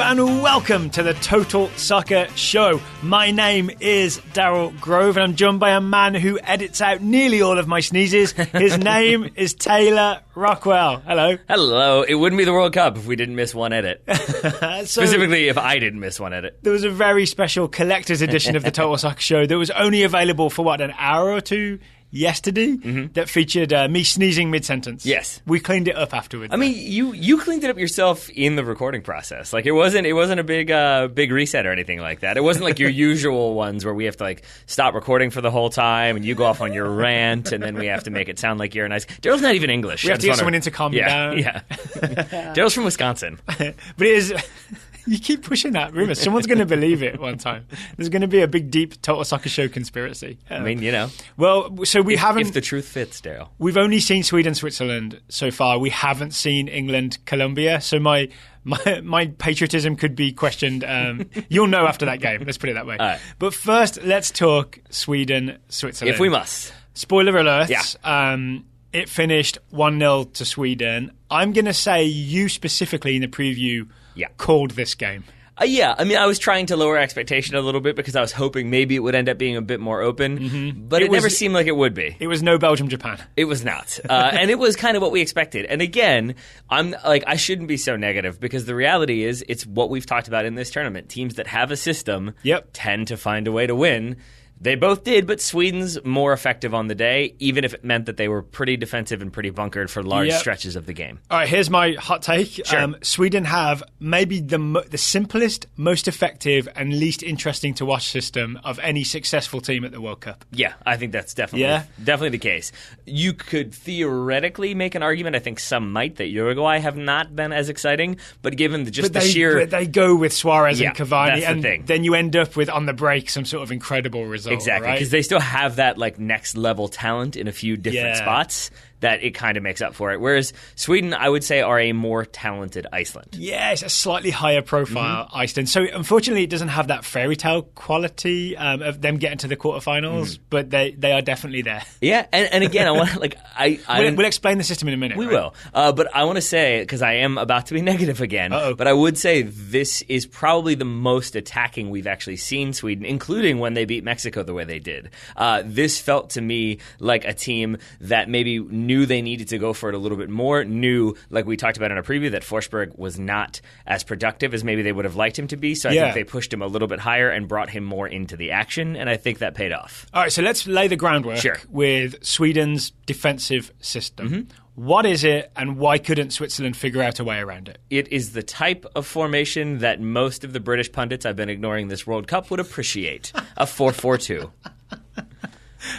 and welcome to the Total Soccer Show. My name is Daryl Grove and I'm joined by a man who edits out nearly all of my sneezes. His name is Taylor Rockwell. Hello. Hello. It wouldn't be the World Cup if we didn't miss one edit. Specifically, if I didn't miss one edit. There was a very special collector's edition of the Total Soccer Show that was only available for, an hour or two yesterday, that featured me sneezing mid-sentence. Yes. We cleaned it up afterwards. I mean, you cleaned it up yourself in the recording process. Like, it wasn't a big reset or anything like that. It wasn't like your usual ones where we have to, stop recording for the whole time and you go off on your rant and then we have to make it sound like you're nice. Daryl's not even English. We have to get someone in to calm you down. Yeah. Daryl's from Wisconsin. But it is... You keep pushing that rumor. Someone's going to believe it one time. There's going to be a big, deep Total Soccer Show conspiracy. I mean, Well, so we haven't... If the truth fits, Daryl. We've only seen Sweden, Switzerland so far. We haven't seen England, Colombia. So my patriotism could be questioned. You'll know after that game. Let's put it that way. All right. But first, let's talk Sweden, Switzerland. If we must. Spoiler alert. Yeah. It finished 1-0 to Sweden. I'm going to say you specifically in the preview called this game. Yeah, I mean, I was trying to lower expectation a little bit because I was hoping maybe it would end up being a bit more open, but it never seemed like it would be. It was no Belgium-Japan. It was not. And it was kind of what we expected. And again, I shouldn't be so negative because the reality is it's what we've talked about in this tournament. Teams that have a system tend to find a way to win. They both did, but Sweden's more effective on the day, even if it meant that they were pretty defensive and pretty bunkered for large stretches of the game. All right, here's my hot take. Sure. Sweden have maybe the simplest, most effective, and least interesting to watch system of any successful team at the World Cup. Yeah, I think that's definitely the case. You could theoretically make an argument, I think some might, that Uruguay have not been as exciting, but given But they go with Suarez and Cavani, and then you end up with, on the break, some sort of incredible result. Exactly, because they still have that next level talent in a few different spots that it kind of makes up for it. Whereas Sweden, I would say, are a more talented Iceland. Yeah, it's a slightly higher profile Iceland. So unfortunately, it doesn't have that fairy tale quality of them getting to the quarterfinals, but they are definitely there. Yeah, and again, I want we'll explain the system in a minute. We will, but I want to say, because I am about to be negative again, but I would say this is probably the most attacking we've actually seen Sweden, including when they beat Mexico the way they did. This felt to me like a team that maybe knew they needed to go for it a little bit more, knew, like we talked about in a preview, that Forsberg was not as productive as maybe they would have liked him to be, so I think they pushed him a little bit higher and brought him more into the action, and I think that paid off. All right, so let's lay the groundwork with Sweden's defensive system. What is it, and why couldn't Switzerland figure out a way around it? It is the type of formation that most of the British pundits I've been ignoring this World Cup would appreciate, a 4-4-2.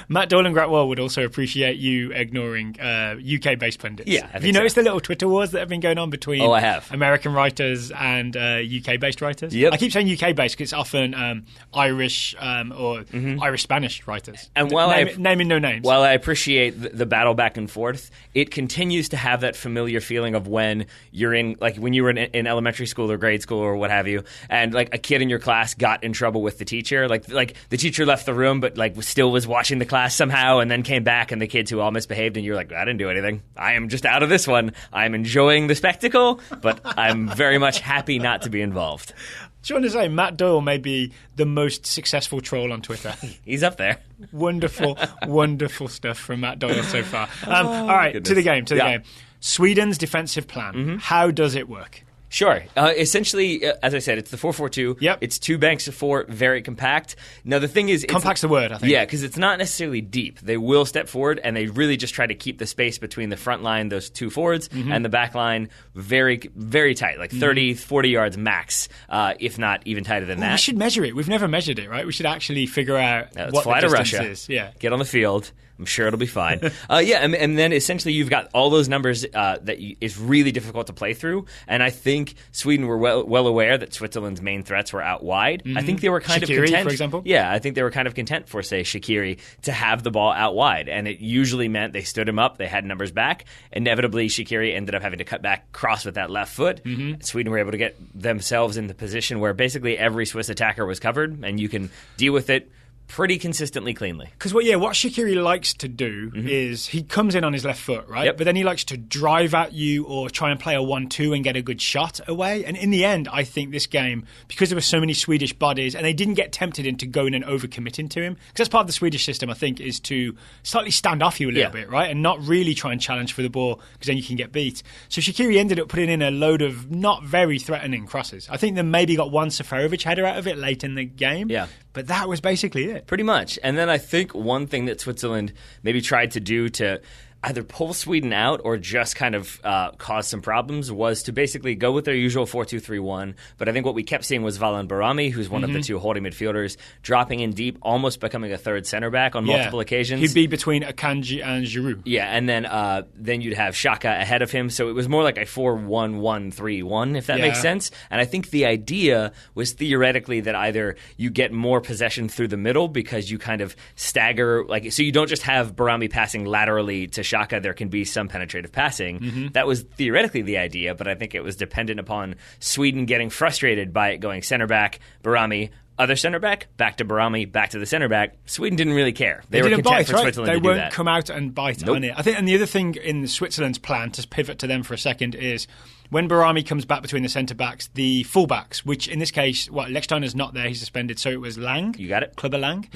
Matt Doyle and Gratwell would also appreciate you ignoring UK-based pundits. Yeah, have you noticed the little Twitter wars that have been going on between I have. American writers and UK-based writers? Yep. I keep saying UK-based because it's often Irish or Irish-Spanish writers. And naming no names. While I appreciate the battle back and forth, it continues to have that familiar feeling of when you're when you were in elementary school or grade school or what have you, and a kid in your class got in trouble with the teacher. Like the teacher left the room, but still was watching the class somehow, and then came back, and the kids who all misbehaved, and you're like, I didn't do anything. I am just out of this one. I'm enjoying the spectacle, but I'm very much happy not to be involved. Do you want to say Matt Doyle may be the most successful troll on Twitter? He's up there. Wonderful, wonderful stuff from Matt Doyle so far. All right, goodness. to the game. Sweden's defensive plan. How does it work? Sure. Essentially, as I said, it's the 4-4-2. Yep. It's two banks of four, very compact. Now, the thing is... Compact's the word, I think. Yeah, because it's not necessarily deep. They will step forward, and they really just try to keep the space between the front line, those two forwards, and the back line very, very tight, 30, 40 yards max, if not even tighter than that. We should measure it. We've never measured it, right? We should actually figure out what the distance is. Yeah. Get on the field. I'm sure it'll be fine. And then essentially you've got all those numbers that is really difficult to play through. And I think Sweden were well aware that Switzerland's main threats were out wide. I think they were kind Shaqiri, of content, for example. Yeah, I think they were kind of content for, say, Shaqiri to have the ball out wide. And it usually meant they stood him up, they had numbers back. Inevitably, Shaqiri ended up having to cut back, cross with that left foot. Sweden were able to get themselves in the position where basically every Swiss attacker was covered, and you can deal with it pretty consistently cleanly. Because what Shaqiri likes to do is he comes in on his left foot, right? Yep. But then he likes to drive at you or try and play a 1-2 and get a good shot away. And in the end, I think this game, because there were so many Swedish bodies and they didn't get tempted into going and overcommitting to him, because that's part of the Swedish system, I think, is to slightly stand off you a little bit, right? And not really try and challenge for the ball, because then you can get beat. So Shaqiri ended up putting in a load of not very threatening crosses. I think they maybe got one Seferovic header out of it late in the game. Yeah. But that was basically it. Pretty much. And then I think one thing that Switzerland maybe tried to do to either pull Sweden out or just kind of cause some problems was to basically go with their usual 4-2-3-1. But I think what we kept seeing was Valan Barami, who's one of the two holding midfielders, dropping in deep, almost becoming a third center back on multiple occasions. He'd be between Akanji and Giroud. Yeah, and then you'd have Xhaka ahead of him. So it was more like a 4-1-1-3-1, if that makes sense. And I think the idea was theoretically that either you get more possession through the middle because you kind of stagger, so you don't just have Barami passing laterally to Xhaka, there can be some penetrative passing. That was theoretically the idea, but I think it was dependent upon Sweden getting frustrated by it going center back, Barami, other center back to Barami, back to the center back. Sweden didn't really care. They were content for Switzerland to do that. They won't come out and bite on it. I think, and the other thing in Switzerland's plan, to pivot to them for a second, is when Barami comes back between the centre-backs, the full-backs, which in this case, Lechsteiner's not there, he's suspended, so it was Lang. You got it. Clubber Lang.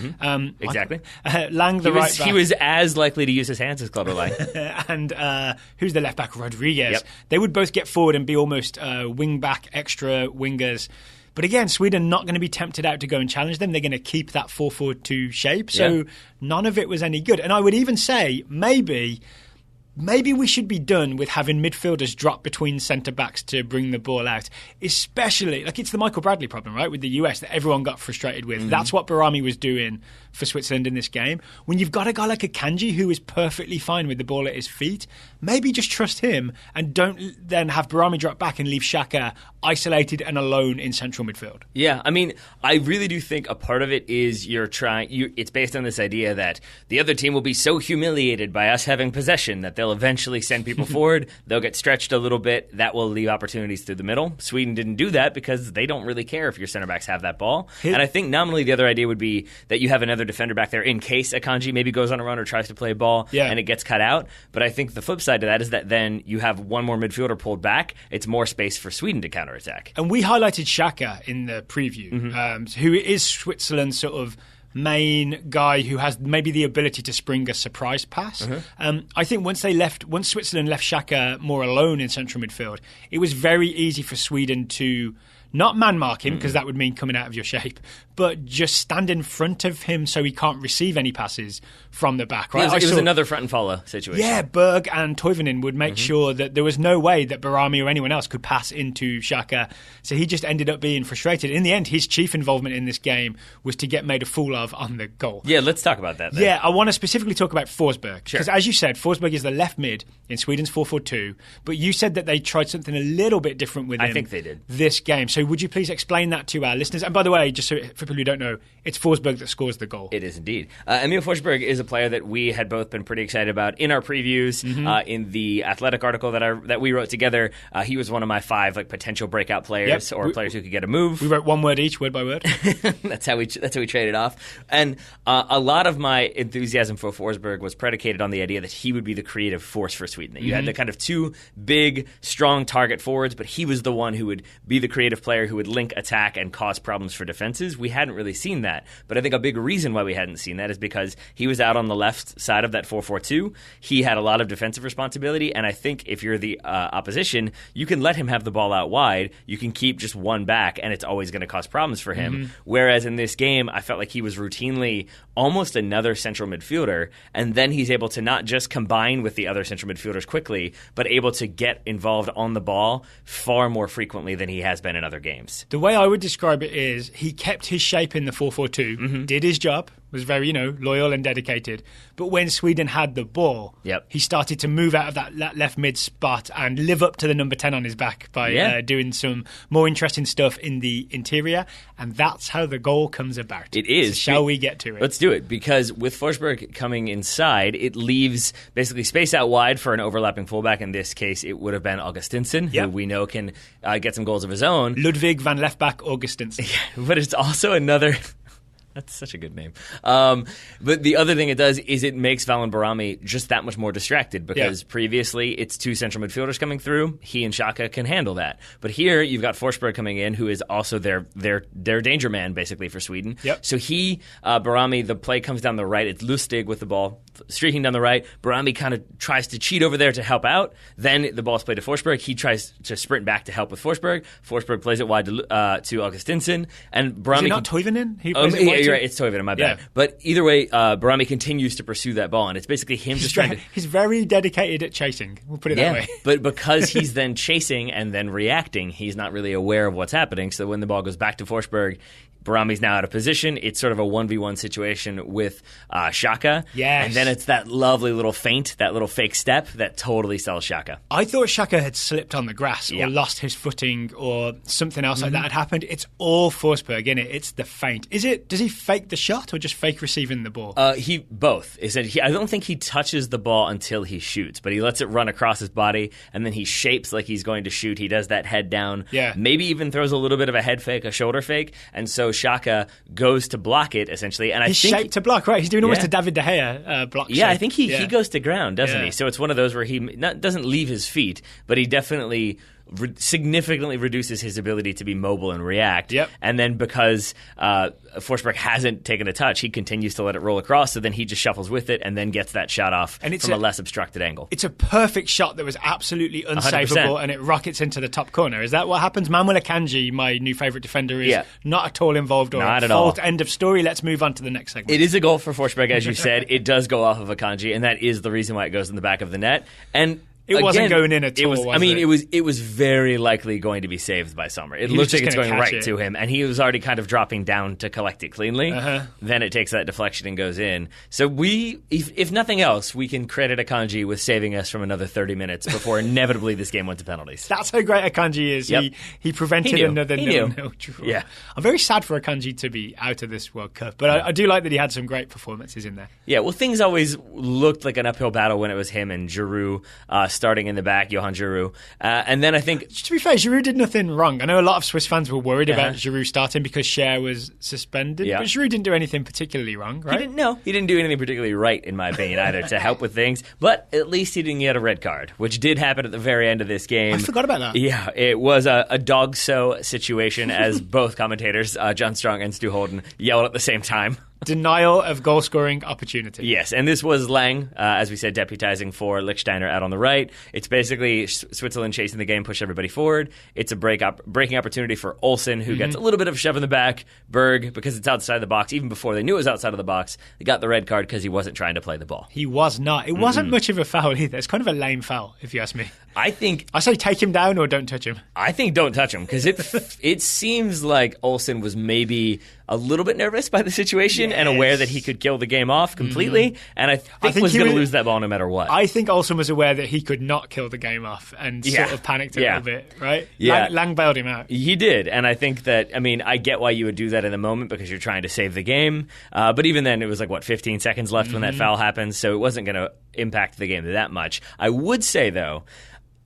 Exactly. Lang, the right back. He was as likely to use his hands as Clubber Lang. And who's the left-back? Rodriguez. Yep. They would both get forward and be almost wing-back, extra wingers. But again, Sweden not going to be tempted out to go and challenge them. They're going to keep that 4-4-2 shape. So none of it was any good. And I would even say maybe we should be done with having midfielders drop between centre-backs to bring the ball out. Especially, it's the Michael Bradley problem, right, with the US that everyone got frustrated with. That's what Barami was doing for Switzerland in this game. When you've got a guy like Akanji who is perfectly fine with the ball at his feet, maybe just trust him and don't then have Barami drop back and leave Xhaka isolated and alone in central midfield. Yeah, I mean, I really do think a part of it is it's based on this idea that the other team will be so humiliated by us having possession that they'll eventually send people forward. They'll get stretched a little bit. That will leave opportunities through the middle. Sweden didn't do that because they don't really care if your center backs have that ball. And I think nominally the other idea would be that you have another defender back there in case Akanji maybe goes on a run or tries to play a ball and it gets cut out. But I think the flip side to that is that then you have one more midfielder pulled back. It's more space for Sweden to counterattack. And we highlighted Xhaka in the preview, who is Switzerland's sort of main guy who has maybe the ability to spring a surprise pass. I think once Switzerland left Xhaka more alone in central midfield, it was very easy for Sweden to not man-mark him, because that would mean coming out of your shape, but just stand in front of him so he can't receive any passes from the back. Right? It was another front and follow situation. Yeah, Berg and Toivonen would make sure that there was no way that Barami or anyone else could pass into Xhaka. So he just ended up being frustrated. In the end, his chief involvement in this game was to get made a fool of on the goal. Yeah, let's talk about that then. Yeah, I want to specifically talk about Forsberg. Because as you said, Forsberg is the left mid in Sweden's 4-4-2. But you said that they tried something a little bit different with him. I think they did. This game. So would you please explain that to our listeners? And by the way, just so for people who don't know, it's Forsberg that scores the goal. It is indeed. Emil Forsberg is a player that we had both been pretty excited about in our previews. In the Athletic article that we wrote together, he was one of my 5 potential breakout players or players who could get a move. We wrote one word each, word by word. That's how we traded off. And a lot of my enthusiasm for Forsberg was predicated on the idea that he would be the creative force for Sweden. That you had the kind of 2 big, strong target forwards, but he was the one who would be the creative player who would link attack and cause problems for defenses. We hadn't really seen that. But I think a big reason why we hadn't seen that is because he was out on the left side of that 4-4-2. He had a lot of defensive responsibility, and I think if you're the opposition, you can let him have the ball out wide. You can keep just one back, and it's always going to cause problems for him. Whereas in this game, I felt like he was routinely almost another central midfielder, and then he's able to not just combine with the other central midfielders quickly, but able to get involved on the ball far more frequently than he has been in other games. The way I would describe it is he kept his shape in the 4-4-2, did his job, was very, loyal and dedicated. But when Sweden had the ball, he started to move out of that left mid spot and live up to the number 10 on his back by doing some more interesting stuff in the interior. And that's how the goal comes about. It is. So shall we get to it? Let's do it. Because with Forsberg coming inside, it leaves basically space out wide for an overlapping fullback. In this case, it would have been Augustinsson, who we know can get some goals of his own. Ludwig van Leftback Augustinsson. But it's also another... That's such a good name. But the other thing it does is it makes Valon Barami just that much more distracted because previously it's two central midfielders coming through. He and Xhaka can handle that. But here you've got Forsberg coming in, who is also their danger man, basically, for Sweden. Yep. So Barami, the play comes down the right. It's Lustig with the ball streaking down the right. Barami kind of tries to cheat over there to help out. Then the ball's played to Forsberg. He tries to sprint back to help with Forsberg. Forsberg plays it wide to Augustinsson. And Barami... Is it not Toivonen? You're right. It's Toivonen, my bad. But either way, Barami continues to pursue that ball, and it's basically him trying to... He's very dedicated at chasing. We'll put it that way. But because he's then chasing and then reacting, he's not really aware of what's happening. So when the ball goes back to Forsberg, Barami's now out of position. It's sort of a 1v1 situation with Xhaka. Yes. And then it's that lovely little feint, that little fake step that totally sells Xhaka. I thought Xhaka had slipped on the grass or lost his footing or something else like that had happened. It's all Forsberg, isn't it? It's the feint. Does he fake the shot or just fake receiving the ball? Both. I don't think he touches the ball until he shoots, but he lets it run across his body, and then he shapes like he's going to shoot. He does that head down. Yeah. Maybe even throws a little bit of a head fake, a shoulder fake, and so Xhaka goes to block it, essentially. And he's shaped to block, right? He's doing almost a David De Gea block shape. I think he goes to ground, doesn't he? So it's one of those where he doesn't leave his feet, but he definitely significantly reduces his ability to be mobile and react. Yep. And then because Forsberg hasn't taken a touch, he continues to let it roll across, so then he just shuffles with it and then gets that shot off from a less obstructed angle. It's a perfect shot that was absolutely unsavable, 100%. And it rockets into the top corner. Is that what happens? Manuel Akanji, my new favourite defender, is not at all involved or not at fault. End of story. Let's move on to the next segment. It is a goal for Forsberg, as you said. It does go off of Akanji, and that is the reason why it goes in the back of the net. And it wasn't going in at all. It was very likely going to be saved by Sommer. It looks like it's going right to him, and he was already kind of dropping down to collect it cleanly. Then it takes that deflection and goes in. So if nothing else, we can credit Akanji with saving us from another 30 minutes before inevitably this game went to penalties. That's how great Akanji is. Yep. He prevented another 0-0 draw. Yeah. I'm very sad for Akanji to be out of this World Cup, but I do like that he had some great performances in there. Yeah, well, things always looked like an uphill battle when it was him and Giroud starting in the back. Johan Giroud. And then I think... To be fair, Giroud did nothing wrong. I know a lot of Swiss fans were worried about Giroud starting because Cher was suspended, but Giroud didn't do anything particularly wrong, right? He didn't do anything particularly right, in my opinion, either, to help with things. But at least he didn't get a red card, which did happen at the very end of this game. I forgot about that. Yeah, it was a dog-so situation, as both commentators, John Strong and Stu Holden, yelled at the same time. Denial of goal-scoring opportunity. Yes, and this was Lang, as we said, deputizing for Lichtsteiner out on the right. It's basically Switzerland chasing the game, push everybody forward. It's a breaking opportunity for Olsen, who gets a little bit of a shove in the back. Berg, because it's outside the box, even before they knew it was outside of the box, they got the red card because he wasn't trying to play the ball. He was not. It wasn't much of a foul either. It's kind of a lame foul, if you ask me. I say take him down or don't touch him. I think don't touch him, because it seems like Olsen was maybe a little bit nervous by the situation and aware that he could kill the game off completely, and I think was going to lose that ball no matter what. I think Olsen was aware that he could not kill the game off and sort of panicked a little bit, right? Yeah. Lang bailed him out. He did, and I think that, I get why you would do that in the moment because you're trying to save the game, but even then it was 15 seconds left when that foul happened, so it wasn't going to impact the game that much. I would say, though,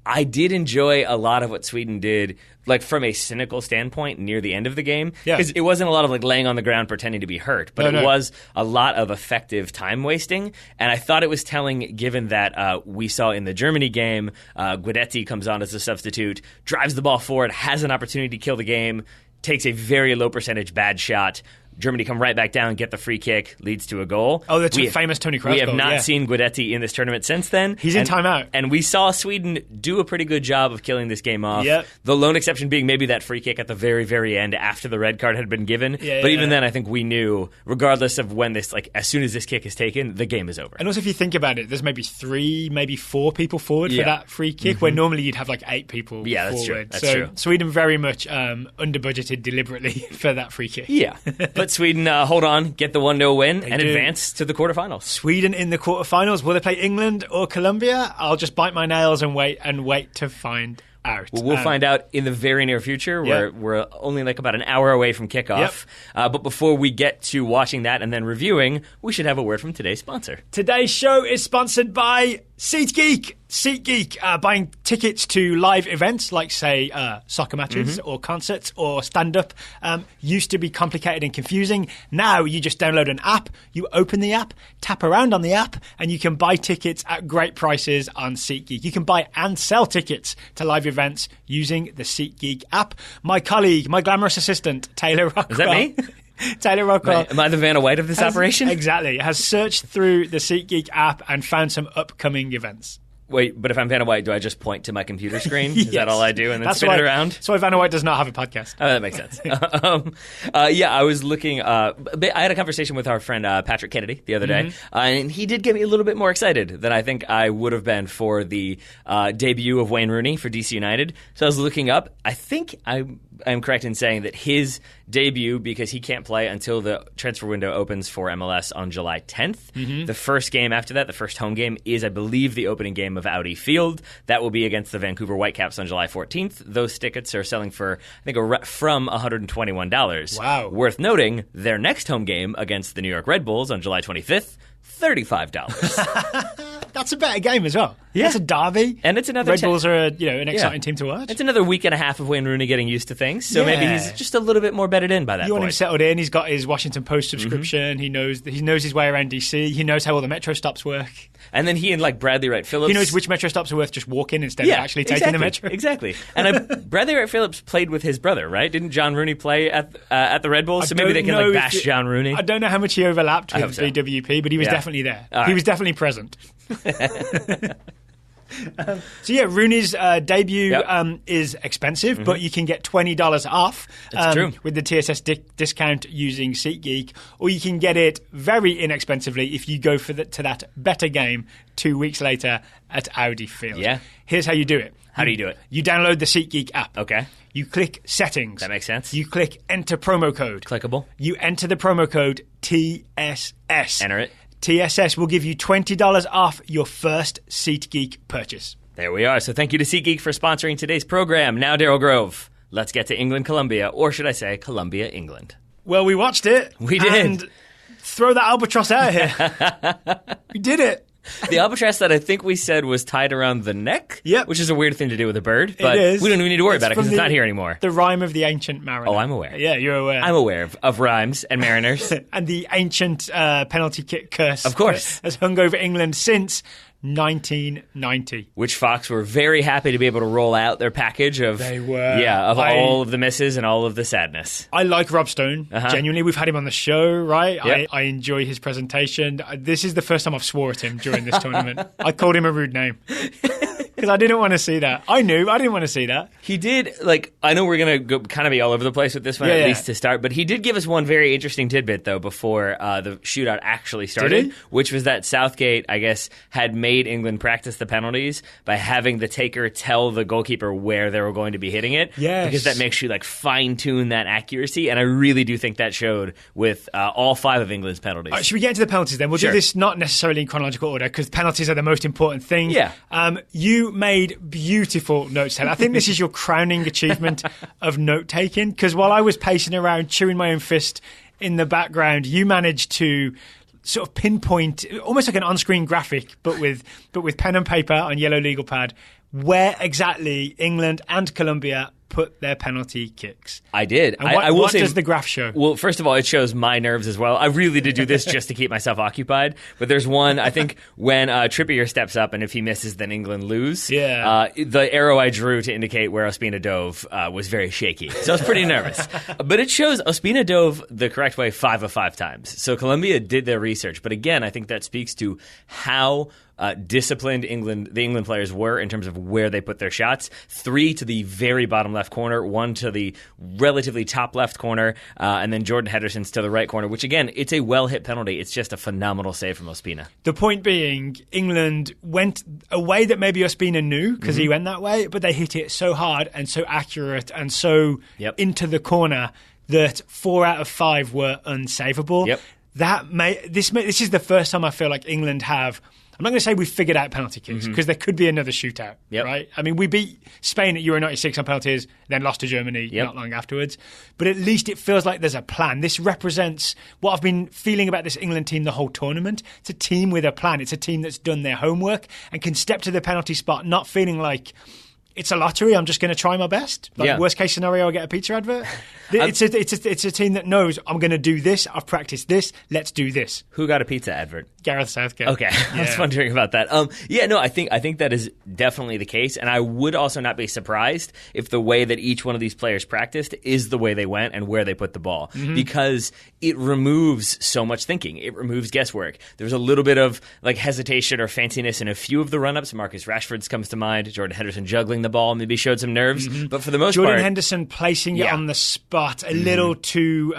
I did enjoy a lot of what Sweden did, from a cynical standpoint near the end of the game. Because it wasn't a lot of laying on the ground pretending to be hurt, but it was a lot of effective time wasting. And I thought it was telling, given that we saw in the Germany game, Guidetti comes on as a substitute, drives the ball forward, has an opportunity to kill the game, takes a very low percentage bad shot. Germany come right back down, get the free kick, leads to a goal. Oh, that's a famous Toni Kroos goal. We have not seen Guidetti in this tournament since then. He's in timeout. And we saw Sweden do a pretty good job of killing this game off. Yep. The lone exception being maybe that free kick at the very, very end after the red card had been given. But even then, I think we knew, regardless of when this, as soon as this kick is taken, the game is over. And also, if you think about it, there's maybe 3, maybe 4 people forward for that free kick, where normally you'd have 8 people forward. That's true. Sweden very much under-budgeted deliberately for that free kick. Yeah. But Sweden hold on, get the 1-0 win, and advance to the quarterfinals. Sweden in the quarterfinals. Will they play England or Colombia? I'll just bite my nails and wait to find out. Well, we'll find out in the very near future. We're only about an hour away from kickoff. But before we get to watching that and then reviewing, we should have a word from today's sponsor. Today's show is sponsored by SeatGeek. SeatGeek, buying tickets to live events like, say, soccer matches or concerts or stand-up used to be complicated and confusing. Now you just download an app, you open the app, tap around on the app, and you can buy tickets at great prices on SeatGeek. You can buy and sell tickets to live events using the SeatGeek app. My colleague, my glamorous assistant, Taylor Rockwell. Is that me? Taylor Rockwell. Am I the Vanna White of this operation? Exactly. Has searched through the SeatGeek app and found some upcoming events. Wait, but if I'm Vanna White, do I just point to my computer screen? Is that all I do and then spin it around? That's why Vanna White does not have a podcast. Oh, that makes sense. I was looking. I had a conversation with our friend Patrick Kennedy the other day, and he did get me a little bit more excited than I think I would have been for the debut of Wayne Rooney for DC United. So I was looking up. I think I'm correct in saying that his debut, because he can't play until the transfer window opens for MLS on July 10th. The first game after that, the first home game, is, I believe, the opening game of Audi Field. That will be against the Vancouver Whitecaps on July 14th. Those tickets are selling for, I think, from $121. Wow. Worth noting, their next home game against the New York Red Bulls on July 25th, $35. That's a better game as well. Yeah. That's a derby. And it's another Red Bulls are an exciting team to watch. It's another week and a half of Wayne Rooney getting used to things, so maybe he's just a little bit more bedded in by that point. You want him settled in. He's got his Washington Post subscription. He knows his way around DC. He knows how all the metro stops work. And then he and Bradley Wright Phillips. He knows which metro stops are worth just walking instead of actually taking the metro. Exactly. And Bradley Wright Phillips played with his brother, right? Didn't John Rooney play at the Red Bulls? So maybe they can bash John Rooney. I don't know how much he overlapped with BWP, but he was definitely there. He was definitely present. Rooney's debut is expensive, but you can get $20 off with the TSS discount using SeatGeek, or you can get it very inexpensively if you go to that better game 2 weeks later at Audi Field. Yeah. Here's how you do it. How do you do it? You download the SeatGeek app. Okay. You click Settings. That makes sense. You click Enter Promo Code. Clickable. You enter the promo code TSS. Enter it. TSS will give you $20 off your first SeatGeek purchase. There we are. So thank you to SeatGeek for sponsoring today's program. Now, Daryl Grove, let's get to England, Colombia, or should I say Colombia, England. Well, we watched it. We did. And throw that albatross out of here. We did it. The albatross that I think we said was tied around the neck, which is a weird thing to do with a bird, but we don't even need to worry about it because it's not here anymore. The rhyme of the ancient mariner. Oh, I'm aware. Yeah, you're aware. I'm aware of rhymes and mariners. And the ancient penalty kick curse. Of course. Has hung over England since 1990. Which Fox were very happy to be able to roll out their package of all of the misses and all of the sadness. I like Rob Stone. Genuinely, we've had him on the show, right? Yep. I enjoy his presentation. This is the first time I've swore at him during this tournament. I called him a rude name. Because I didn't want to see that. I didn't want to see that. He did, I know we're going to kind of be all over the place with this one, at least to start, but he did give us one very interesting tidbit, though, before the shootout actually started, which was that Southgate, I guess, had made England practice the penalties by having the taker tell the goalkeeper where they were going to be hitting it. Yes. Because that makes you, fine-tune that accuracy, and I really do think that showed with all 5 of England's penalties. Should we get into the penalties, then? We'll do this not necessarily in chronological order, because penalties are the most important thing. Yeah. You made beautiful notes, Taylor. I think this is your crowning achievement of note-taking, because while I was pacing around, chewing my own fist in the background, you managed to sort of pinpoint, almost like an on-screen graphic, but with pen and paper on yellow legal pad, where exactly England and Colombia put their penalty kicks. I did. And what does the graph show? Well, first of all, it shows my nerves as well. I really did do this just to keep myself occupied. But there's one, I think, when Trippier steps up, and if he misses, then England lose. Yeah. The arrow I drew to indicate where Ospina dove was very shaky. So I was pretty nervous. But it shows Ospina dove the correct way 5 of 5 times. So Colombia did their research. But again, I think that speaks to how disciplined the England players were in terms of where they put their shots. 3 to the very bottom left corner, 1 to the relatively top left corner, and then Jordan Henderson's to the right corner, which again, it's a well-hit penalty. It's just a phenomenal save from Ospina. The point being, England went a way that maybe Ospina knew because he went that way, but they hit it so hard and so accurate and so into the corner that 4 out of 5 were unsavable. Yep. This is the first time I feel like England have I'm not going to say we figured out penalty kicks because there could be another shootout, right? I mean, we beat Spain at Euro 96 on penalties, then lost to Germany not long afterwards. But at least it feels like there's a plan. This represents what I've been feeling about this England team the whole tournament. It's a team with a plan. It's a team that's done their homework and can step to the penalty spot not feeling like it's a lottery, I'm just going to try my best. Worst case scenario, I'll get a pizza advert. It's a team that knows I'm going to do this. I've practiced this. Let's do this. Who got a pizza advert? Gareth Southgate. Okay, I was wondering about that. I think that is definitely the case, and I would also not be surprised if the way that each one of these players practiced is the way they went and where they put the ball, because it removes so much thinking. It removes guesswork. There's a little bit of hesitation or fanciness in a few of the run-ups. Marcus Rashford's comes to mind. Jordan Henderson juggling the ball maybe showed some nerves, but for the most part, Jordan Henderson placing it on the spot a little too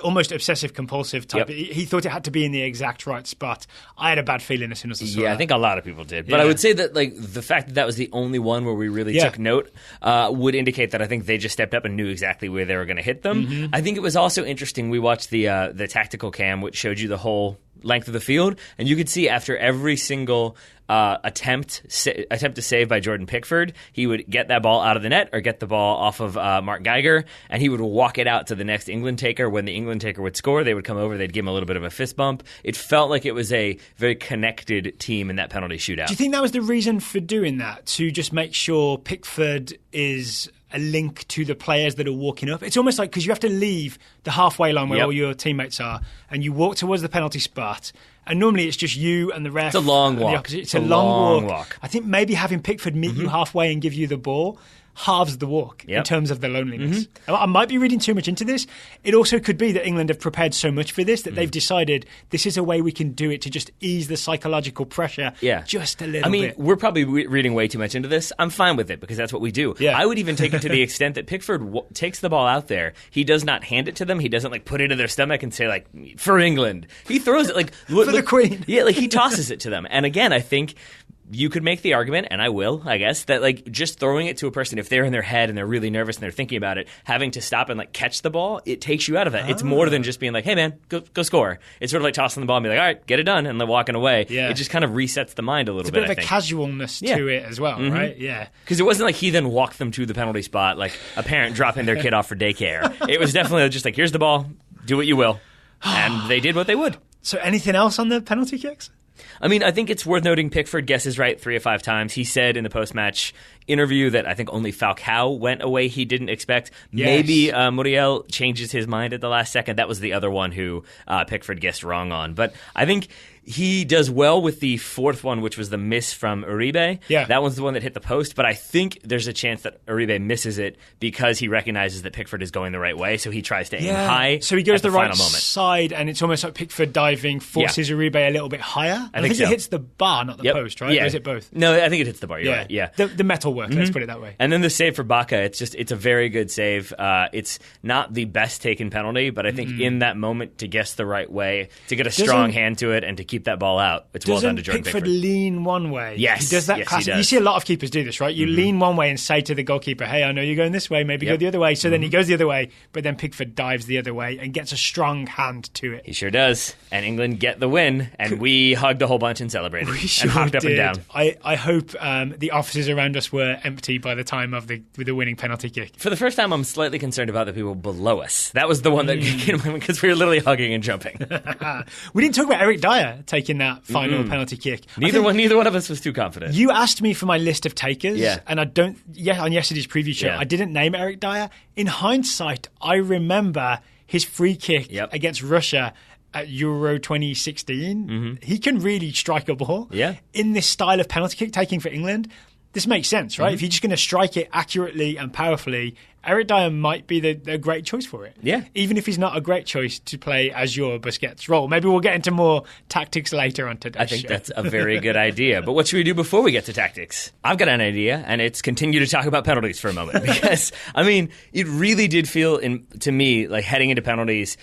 almost obsessive compulsive type. He thought it had to be in the exact right spot. I had a bad feeling as soon as I saw that. I think a lot of people did, but I would say that the fact that was the only one where we really took note would indicate that I think they just stepped up and knew exactly where they were going to hit them. I think it was also interesting. We watched the tactical cam, which showed you the whole length of the field, and you could see after every single attempt to save by Jordan Pickford, he would get that ball out of the net or get the ball off of Mark Geiger, and he would walk it out to the next England taker. When the England taker would score, they would come over, they'd give him a little bit of a fist bump. It felt like it was a very connected team in that penalty shootout. Do you think that was the reason for doing that, to just make sure Pickford is a link to the players that are walking up? It's almost like, because you have to leave the halfway line where all your teammates are, and you walk towards the penalty spot, and normally it's just you and the ref. It's a long walk. It's a long walk. I think maybe having Pickford meet you halfway and give you the ball halves the walk in terms of the loneliness. I might be reading too much into this. It also could be that England have prepared so much for this that they've decided this is a way we can do it to just ease the psychological pressure just a little bit. We're probably reading way too much into this. I'm fine with it because that's what we do. I would even take it to the extent that Pickford takes the ball out there. He does not hand it to them. He doesn't put it in their stomach and say for England. He throws it for the Queen. He tosses it to them. And again, I think you could make the argument, and I will, I guess, that just throwing it to a person, if they're in their head and they're really nervous and they're thinking about it, having to stop and catch the ball, it takes you out of that. It's more than just being hey man, go score. It's sort of like tossing the ball and being all right, get it done, and then walking away. It just kind of resets the mind a little bit. It's a bit of a casualness to it as well, right? Yeah. Because it wasn't he then walked them to the penalty spot like a parent dropping their kid off for daycare. It was definitely just here's the ball, do what you will. And they did what they would. So anything else on the penalty kicks? I think it's worth noting Pickford guesses right 3 of 5 times. He said in the post-match interview that I think only Falcao went away he didn't expect. Yes. Maybe Muriel changes his mind at the last second. That was the other one who Pickford guessed wrong on. But I think he does well with the fourth one, which was the miss from Uribe. Yeah. That one's the one that hit the post, but I think there's a chance that Uribe misses it because he recognizes that Pickford is going the right way, so he tries to aim high. So he goes the right side, and it's almost like Pickford diving forces Uribe a little bit higher. I think it hits the bar, not the post, right? Yeah. Or is it both? No, I think it hits the bar. You're right. Yeah. The metal work, let's put it that way. And then the save for Baca, it's a very good save. It's not the best taken penalty, but I think in that moment, to guess the right way, to get a strong hand to it, and to keep that ball out, it's well done to Jordan Pickford. Lean one way? Yes. He does that classic. He does. You see a lot of keepers do this, right? You lean one way and say to the goalkeeper, hey, I know you're going this way, maybe go the other way. So then he goes the other way, but then Pickford dives the other way and gets a strong hand to it. He sure does. And England get the win, and we hugged a whole bunch and celebrated. We sure and hopped did. Up and down. I hope the offices around us were empty by the time of the winning penalty kick. For the first time, I'm slightly concerned about the people below us. That was the one that because we were literally hugging and jumping. We didn't talk about Eric Dyer taking that final penalty kick. Neither one of us was too confident. You asked me for my list of takers, and on yesterday's preview show, I didn't name Eric Dyer. In hindsight, I remember his free kick against Russia at Euro 2016. He can really strike a ball. In this style of penalty kick taking for England, this makes sense, right? If you're just going to strike it accurately and powerfully, Eric Dyer might be the great choice for it. Yeah. Even if he's not a great choice to play as your Busquets role. Maybe we'll get into more tactics later on today's show. I think that's a very good idea. But what should we do before we get to tactics? I've got an idea, and it's continue to talk about penalties for a moment. Because, it really did feel to me like heading into penalties,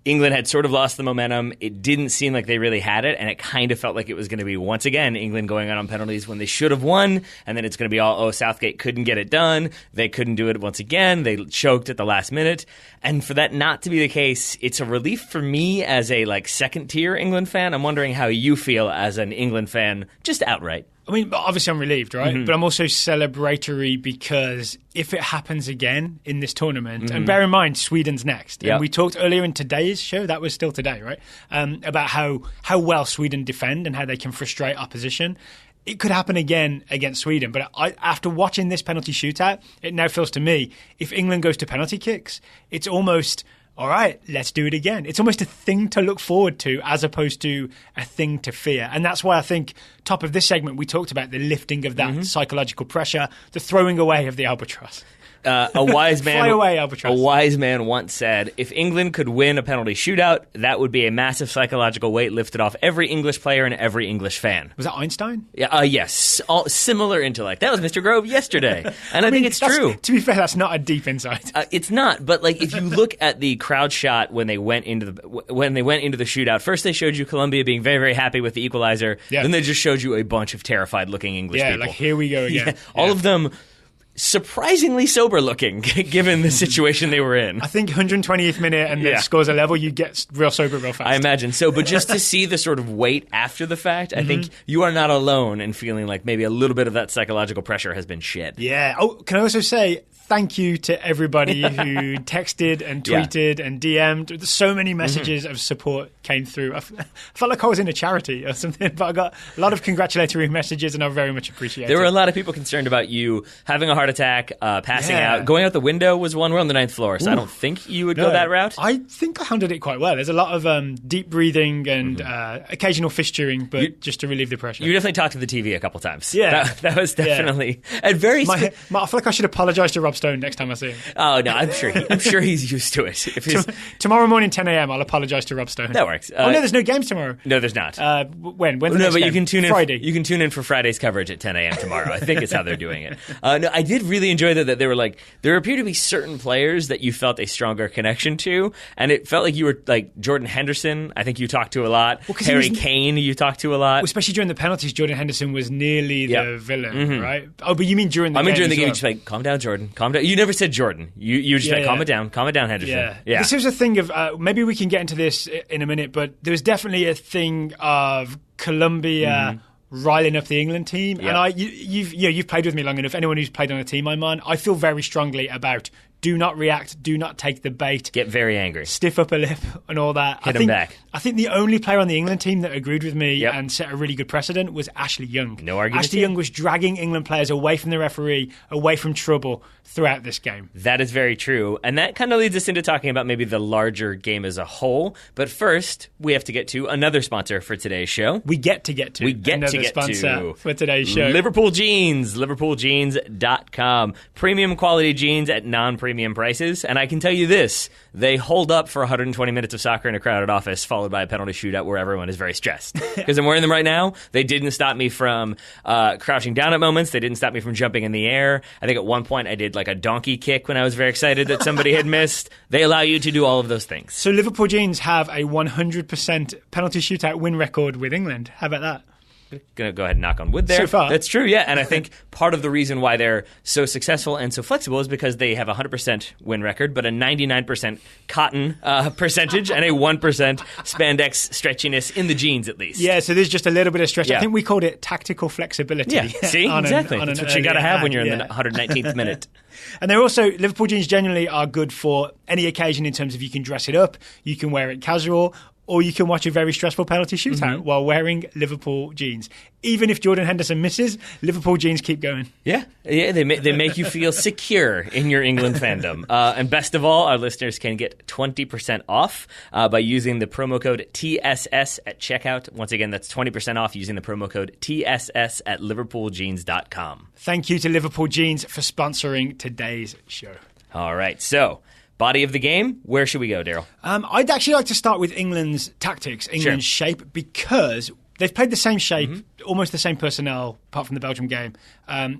England had sort of lost the momentum. It didn't seem like they really had it, and it kind of felt like it was going to be, once again, England going out on penalties when they should have won, and then it's going to be all, Southgate couldn't get it done. They couldn't do it once again. They choked at the last minute. And for that not to be the case, it's a relief for me as a second-tier England fan. I'm wondering how you feel as an England fan, just outright. I mean, obviously I'm relieved, right? Mm-hmm. But I'm also celebratory because if it happens again in this tournament, and bear in mind, Sweden's next. Yep. And we talked earlier in today's show, that was still today, right? About how well Sweden defend and how they can frustrate opposition. It could happen again against Sweden. But after watching this penalty shootout, it now feels to me, if England goes to penalty kicks, it's almost... all right, let's do it again. It's almost a thing to look forward to as opposed to a thing to fear. And that's why I think, top of this segment, we talked about the lifting of that psychological pressure, the throwing away of the albatross. A wise man, Fly away, albatross. A wise man once said, if England could win a penalty shootout, that would be a massive psychological weight lifted off every English player and every English fan. Was that Einstein? Yeah, yes. Similar intellect. That was Mr. Grove yesterday. And I think it's true. To be fair, that's not a deep insight. It's not, but if you look at the crowd shot when they went into the shootout, first they showed you Colombia being very, very happy with the equalizer. Yeah. Then they just showed you a bunch of terrified looking English people. Yeah, here we go again. Yeah. All of them surprisingly sober looking, given the situation they were in. I think 120th minute and the scores a level, you get real sober real fast. I imagine so, but just to see the sort of weight after the fact, I think you are not alone in feeling like maybe a little bit of that psychological pressure has been shed. Yeah. Oh, can I also say thank you to everybody who texted and tweeted and DM'd. So many messages of support came through. I felt like I was in a charity or something, but I got a lot of congratulatory messages and I very much appreciate it. There were a lot of people concerned about you having a heart attack, passing out. Going out the window was one. We're on the 9th floor, so I don't think you would go that route. I think I handled it quite well. There's a lot of deep breathing and occasional fist chewing, but just to relieve the pressure. You definitely talked to the TV a couple times. Yeah. That was definitely... And very... I feel like I should apologise to Rob Stone next time I see him. Oh, no, I'm sure he's used to it. Tomorrow morning, 10 a.m., I'll apologise to Rob Stone. That works. No, there's no games tomorrow. No, there's not. When? When's the no, next but game? You can tune in. Friday. You can tune in for Friday's coverage at 10 a.m. tomorrow. I think it's how they're doing it. No, I did really enjoy that they were there appear to be certain players that you felt a stronger connection to, and it felt like you were Jordan Henderson, I think you talked to a lot. Harry Kane, you talked to a lot. Well, especially during the penalties, Jordan Henderson was nearly the villain, right? Oh, but you mean during the game? I mean during the game, you just calm down, Jordan. Calm down. You never said Jordan. You just calm it down, Henderson. Yeah. This was a thing of maybe we can get into this in a minute, but there was definitely a thing of Colombia riling up the England team. Yep. And you've played with me long enough. Anyone who's played on a team I'm on, I feel very strongly about do not react, do not take the bait. Get very angry. Stiff upper lip and all that. Hit him back. I think the only player on the England team that agreed with me and set a really good precedent was Ashley Young. No argument. Ashley Young was dragging England players away from the referee, away from trouble throughout this game. That is very true. And that kind of leads us into talking about maybe the larger game as a whole. But first, we have to get to another sponsor for today's show. We get to get to another sponsor for today's show. Liverpool Jeans. LiverpoolJeans.com. Premium quality jeans at non-premium prices. And I can tell you this, they hold up for 120 minutes of soccer in a crowded office, followed by a penalty shootout where everyone is very stressed. Because I'm wearing them right now. They didn't stop me from crouching down at moments. They didn't stop me from jumping in the air. I think at one point I did a donkey kick when I was very excited that somebody had missed. They allow you to do all of those things. So Liverpool Jeans have a 100% penalty shootout win record with England. How about that? Going to go ahead and knock on wood there. So far. That's true, yeah. And I think part of the reason why they're so successful and so flexible is because they have a 100% win record, but a 99% cotton percentage and a 1% spandex stretchiness in the jeans, at least. Yeah, so there's just a little bit of stretch. Yeah. I think we called it tactical flexibility. Yeah, see? Exactly. That's what you got to have when you're in the 119th minute. And they're also, Liverpool jeans generally are good for any occasion in terms of you can dress it up, you can wear it casual, or you can watch a very stressful penalty shootout while wearing Liverpool jeans. Even if Jordan Henderson misses, Liverpool jeans keep going. Yeah, they make you feel secure in your England fandom. And best of all, our listeners can get 20% off by using the promo code TSS at checkout. Once again, that's 20% off using the promo code TSS at liverpooljeans.com. Thank you to Liverpool Jeans for sponsoring today's show. All right, so... body of the game, where should we go, Daryl? I'd actually like to start with England's tactics, England's shape, because they've played the same shape, almost the same personnel, apart from the Belgium game,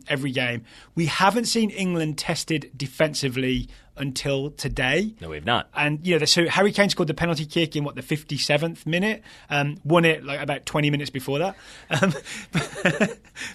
every game. We haven't seen England tested defensively until today. No, we've not. And, so Harry Kane scored the penalty kick in, the 57th minute, won it like about 20 minutes before that.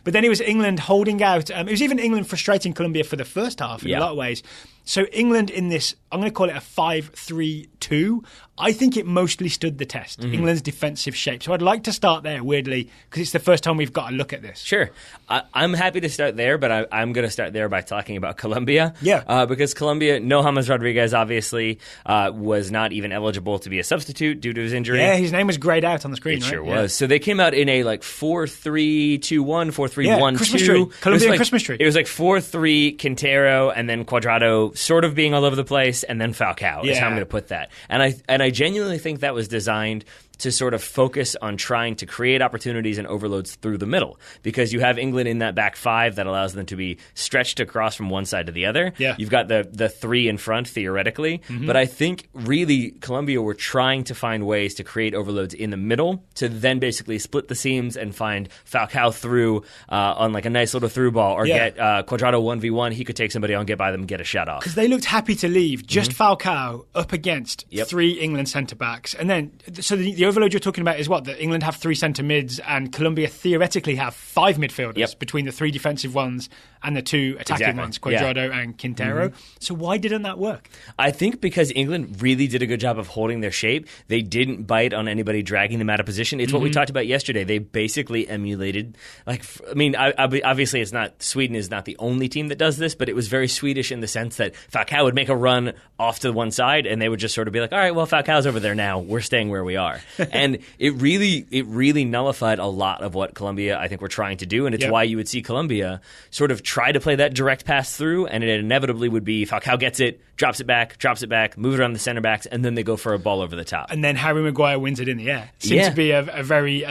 But then it was England holding out. It was even England frustrating Colombia for the first half in a lot of ways. So England in this, I'm going to call it a 5-3-2. I think it mostly stood the test, England's defensive shape. So I'd like to start there, weirdly, because it's the first time we've got a look at this. Sure. I'm happy to start there, but I'm going to start there by talking about Colombia. Yeah. Because Colombia, no James Rodriguez, obviously, was not even eligible to be a substitute due to his injury. Yeah, his name was grayed out on the screen, It right? sure was. So they came out in a 4-3-2-1, 4-3-1-2. Christmas tree. Colombian Christmas tree. It was 4-3 Quintero and then Cuadrado sort of being all over the place, and then Falcao is how I'm going to put that. And I genuinely think that was designed to sort of focus on trying to create opportunities and overloads through the middle, because you have England in that back five that allows them to be stretched across from one side to the other. Yeah. You've got the three in front, theoretically. But I think really Colombia were trying to find ways to create overloads in the middle to then basically split the seams and find Falcao through on a nice little through ball, or get Cuadrado 1v1. He could take somebody on, get by them, get a shot off. Because they looked happy to leave just Falcao up against three England centre-backs. And then, so the overload you're talking about is that England have three centre mids and Colombia theoretically have five midfielders between the three defensive ones and the two attacking ones, Cuadrado and Quintero. So why didn't that work? I think because England really did a good job of holding their shape. They didn't bite on anybody dragging them out of position. It's what we talked about yesterday. They basically emulated, obviously it's not, Sweden is not the only team that does this, but it was very Swedish in the sense that Falcao would make a run off to one side and they would just sort of be like, all right, well, Falcao's over there now. We're staying where we are. And it really nullified a lot of what Colombia, I think, were trying to do. And it's why you would see Colombia sort of try to play that direct pass through, and it inevitably would be Falcao gets it, drops it back, moves around the center backs, and then they go for a ball over the top. And then Harry Maguire wins it in the air. Seems to be a very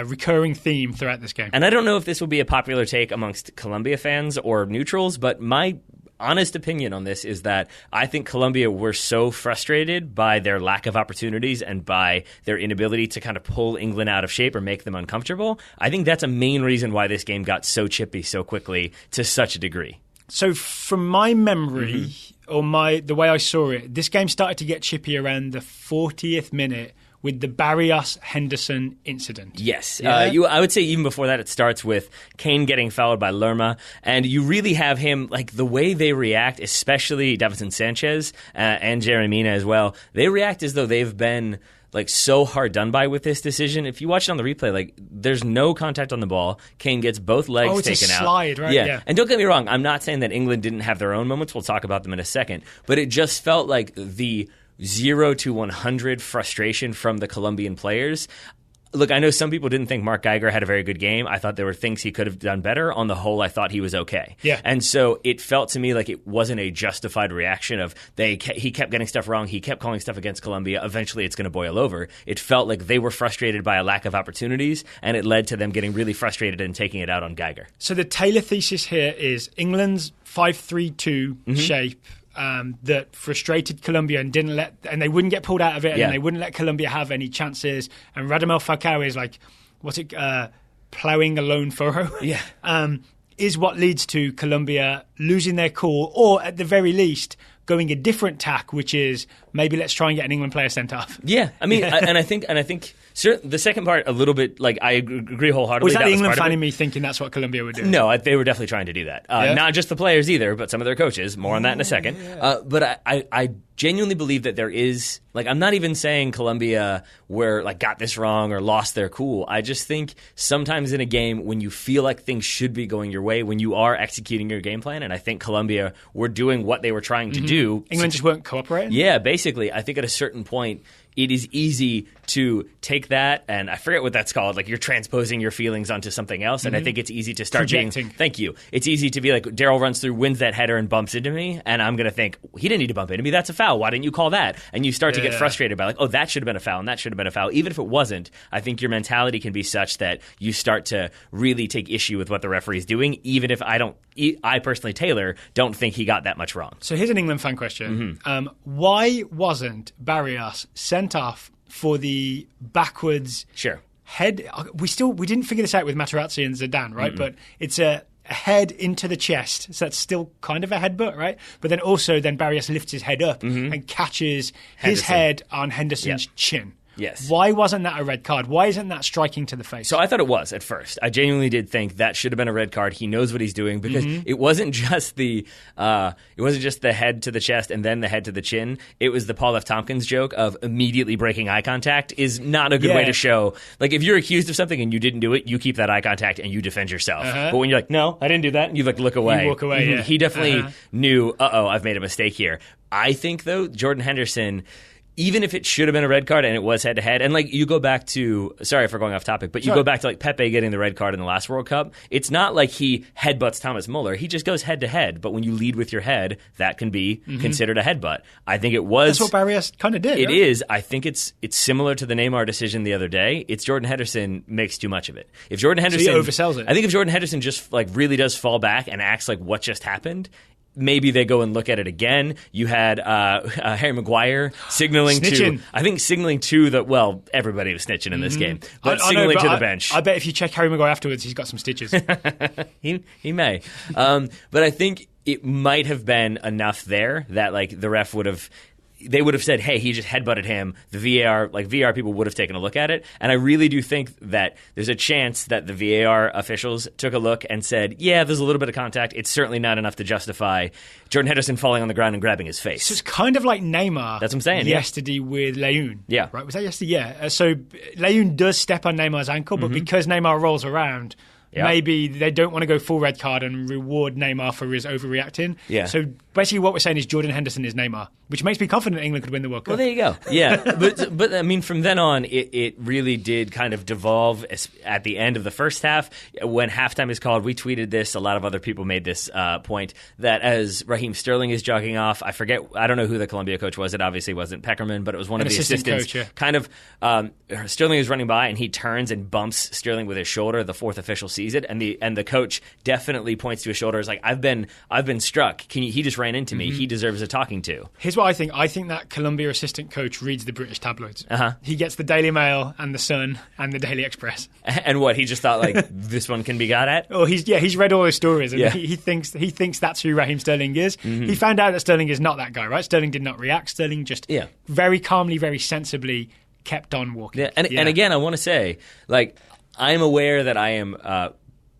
recurring theme throughout this game. And I don't know if this will be a popular take amongst Colombia fans or neutrals, but my honest opinion on this is that I think Colombia were so frustrated by their lack of opportunities and by their inability to kind of pull England out of shape or make them uncomfortable. I think that's a main reason why this game got so chippy so quickly to such a degree. So from my memory or the way I saw it, this game started to get chippy around the 40th minute with the Barrios-Henderson incident. Yes. Yeah? I would say even before that, it starts with Kane getting fouled by Lerma, and you really have him, the way they react, especially Davinson Sanchez and Jeremy Mina as well, they react as though they've been so hard done by with this decision. If you watch it on the replay, there's no contact on the ball. Kane gets both legs taken out. Oh, it's a slide, right? Yeah. And don't get me wrong, I'm not saying that England didn't have their own moments. We'll talk about them in a second. But it just felt like the 0 to 100 frustration from the Colombian players. Look, I know some people didn't think Mark Geiger had a very good game. I thought there were things he could have done better. On the whole, I thought he was okay. Yeah. And so it felt to me like it wasn't a justified reaction of he kept getting stuff wrong. He kept calling stuff against Colombia. Eventually, it's going to boil over. It felt like they were frustrated by a lack of opportunities, and it led to them getting really frustrated and taking it out on Geiger. So the Taylor thesis here is England's 5-3-2 shape that frustrated Colombia and they wouldn't get pulled out of it, and they wouldn't let Colombia have any chances. And Radamel Falcao is ploughing a lone furrow. Yeah. Is what leads to Colombia losing their cool, or at the very least going a different tack, which is maybe let's try and get an England player sent off. Yeah, I mean, and I think the second part a little bit, I agree wholeheartedly. Was that the England fan in me thinking that's what Colombia would do? No, they were definitely trying to do that. Not just the players either, but some of their coaches. More on that in a second. But I genuinely believe that there is, I'm not even saying Colombia got this wrong or lost their cool. I just think sometimes in a game when you feel like things should be going your way, when you are executing your game plan, and I think Colombia were doing what they were trying to do. England just weren't cooperating? Yeah, basically. I think at a certain point, it is easy to take that, and I forget what that's called, you're transposing your feelings onto something else, and I think it's easy to start projecting. Thank you. It's easy to be like, Daryl runs through, wins that header, and bumps into me, and I'm going to think, he didn't need to bump into me, that's a foul, why didn't you call that? And you start to get frustrated by, that should have been a foul, and that should have been a foul. Even if it wasn't, I think your mentality can be such that you start to really take issue with what the referee's doing, even if I personally, Taylor, don't think he got that much wrong. So here's an England fan question. Why wasn't Barrios sent off for the backwards head. We didn't figure this out with Materazzi and Zidane, right? But it's a head into the chest, so that's still kind of a headbutt, right? But then Barrios lifts his head up and catches his head on Henderson's chin. Yes. Why wasn't that a red card? Why isn't that striking to the face? So I thought it was at first. I genuinely did think that should have been a red card. He knows what he's doing because it wasn't just the head to the chest and then the head to the chin. It was the Paul F. Tompkins joke of immediately breaking eye contact is not a good way to show. Like if you're accused of something and you didn't do it, you keep that eye contact and you defend yourself. But when you're like, no, I didn't do that, and you look away. You walk away. Yeah. He definitely knew. I've made a mistake here. I think though, Jordan Henderson, even if it should have been a red card and it was head-to-head, and like you go back to, sorry for going off topic, but you go back to like Pepe getting the red card in the last World Cup, it's not like he headbutts Thomas Muller. He just goes head-to-head, but when you lead with your head, that can be considered a headbutt. I think it was... That's what Barrios kind of did. It is. I think it's similar to the Neymar decision the other day. It's Jordan Henderson makes too much of it. If Jordan Henderson... So he oversells it. I think if Jordan Henderson just like really does fall back and acts like what just happened... Maybe they go and look at it again. You had Harry Maguire signaling to the... Well, everybody was snitching in this game. But signaling to the bench. I bet if you check Harry Maguire afterwards, he's got some stitches. he may. But I think it might have been enough there that like the ref would have... They would have said, hey, he just headbutted him. The VAR people would have taken a look at it. And I really do think that there's a chance that the VAR officials took a look and said, yeah, there's a little bit of contact. It's certainly not enough to justify Jordan Henderson falling on the ground and grabbing his face. So it's kind of like Neymar. That's what I'm saying. Yesterday with Leun. Yeah. Right? Was that yesterday? Yeah. So Leun does step on Neymar's ankle, but because Neymar rolls around... Yep. Maybe they don't want to go full red card and reward Neymar for his overreacting. Yeah. So basically what we're saying is Jordan Henderson is Neymar, which makes me confident England could win the World Cup. Well, there you go. Yeah. but I mean, from then on, it really did kind of devolve at the end of the first half. When halftime is called, we tweeted this. A lot of other people made this point that as Raheem Sterling is jogging off, I don't know who the Colombia coach was. It obviously wasn't Peckerman, but it was one of the assistants. Coach, yeah. Kind of, Sterling is running by and he turns and bumps Sterling with his shoulder. The fourth official sees it, and the coach definitely points to his shoulder. Is like, I've been struck. He just ran into me. He deserves a talking to. Here's what I think. I think that Colombia assistant coach reads the British tabloids. He gets the Daily Mail and the Sun and the Daily Express. And what, he just thought like this one can be got at? Oh, he's read all those stories and he thinks that's who Raheem Sterling is. He found out that Sterling is not that guy, right? Sterling did not react. Sterling just very calmly, very sensibly kept on walking. Yeah. And again, I want to say, like, I'm aware that I am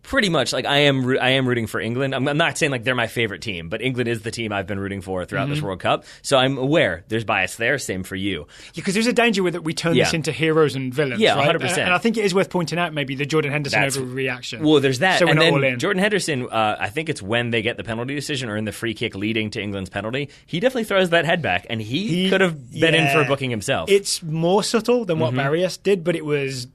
pretty much like I am rooting for England. I'm not saying like they're my favorite team, but England is the team I've been rooting for throughout this World Cup. So I'm aware there's bias there. Same for you. Because there's a danger with it. We turn this into heroes and villains. Yeah, right? 100%. And I think it is worth pointing out maybe the Jordan Henderson overreaction. Well, there's that. So we're and not then all in. Jordan Henderson, I think it's when they get the penalty decision or in the free kick leading to England's penalty, he definitely throws that head back, and he could have been in for a booking himself. It's more subtle than what Barrios did, but it was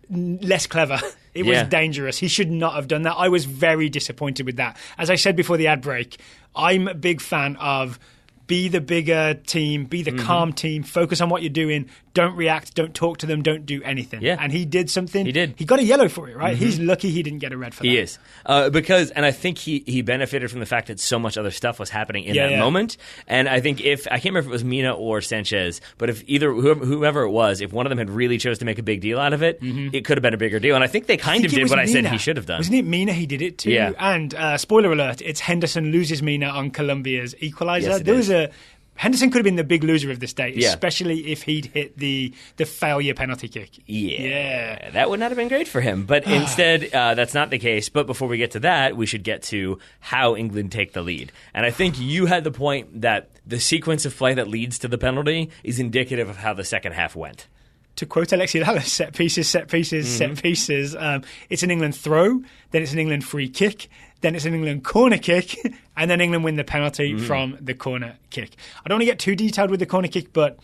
less clever. It was dangerous. He should not have done that. I was very disappointed with that. As I said before the ad break, I'm a big fan of be the bigger team, be the calm team, focus on what you're doing, don't react, don't talk to them, don't do anything. Yeah. And he did something. He did. He got a yellow for it, right? He's lucky he didn't get a red for that. He is. And I think he benefited from the fact that so much other stuff was happening in that moment. And I think I can't remember if it was Mina or Sanchez, but if whoever it was, if one of them had really chose to make a big deal out of it, it could have been a bigger deal. And I think they kind of did what I said he should have done. Wasn't it Mina he did it to? Yeah. And spoiler alert, it's Henderson loses Mina on Colombia's equaliser. Yes, Henderson could have been the big loser of this day, especially if he'd hit the failure penalty kick. Yeah. That would not have been great for him. But instead, that's not the case. But before we get to that, we should get to how England take the lead. And I think you had the point that the sequence of play that leads to the penalty is indicative of how the second half went. To quote Alexi Lalas, set pieces, set pieces. It's an England throw, then it's an England free kick, then it's an England corner kick, and then England win the penalty from the corner kick. I don't want to get too detailed with the corner kick, but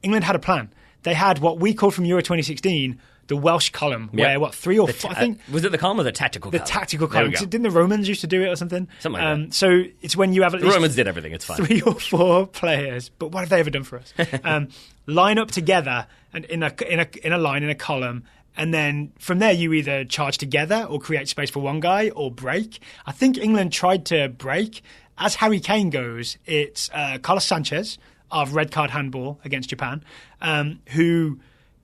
England had a plan. They had what we called from Euro 2016 the Welsh column, where 3 or 4, I think... Was it the column or the tactical column? The tactical column. Didn't the Romans used to do it or something? Something like that. So it's when you have at least... The Romans did everything, it's fine. 3 or 4 players, but what have they ever done for us? Line up together and in a line, in a column, and then from there you either charge together or create space for one guy or break. I think England tried to break. As Harry Kane goes, it's Carlos Sanchez of red card handball against Japan, who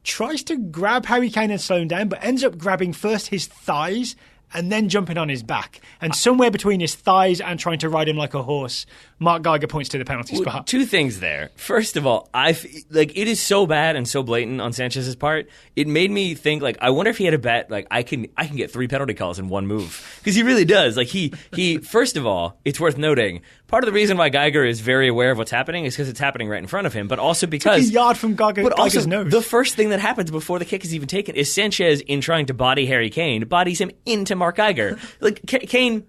tries to grab Harry Kane and slow him down, but ends up grabbing first his thighs and then jumping on his back. And somewhere between his thighs and trying to ride him like a horse, Mark Geiger points to the penalty spot. Two things there. First of all, it is so bad and so blatant on Sanchez's part. It made me think, like, I wonder if he had a bet, like, I can get 3 penalty calls in one move. Because he really does. Like, he first of all, it's worth noting, part of the reason why Geiger is very aware of what's happening is because it's happening right in front of him, but also because... It's like a yard from Geiger's nose. The first thing that happens before the kick is even taken is Sanchez, in trying to body Harry Kane, bodies him into Mark Geiger. Like, Kane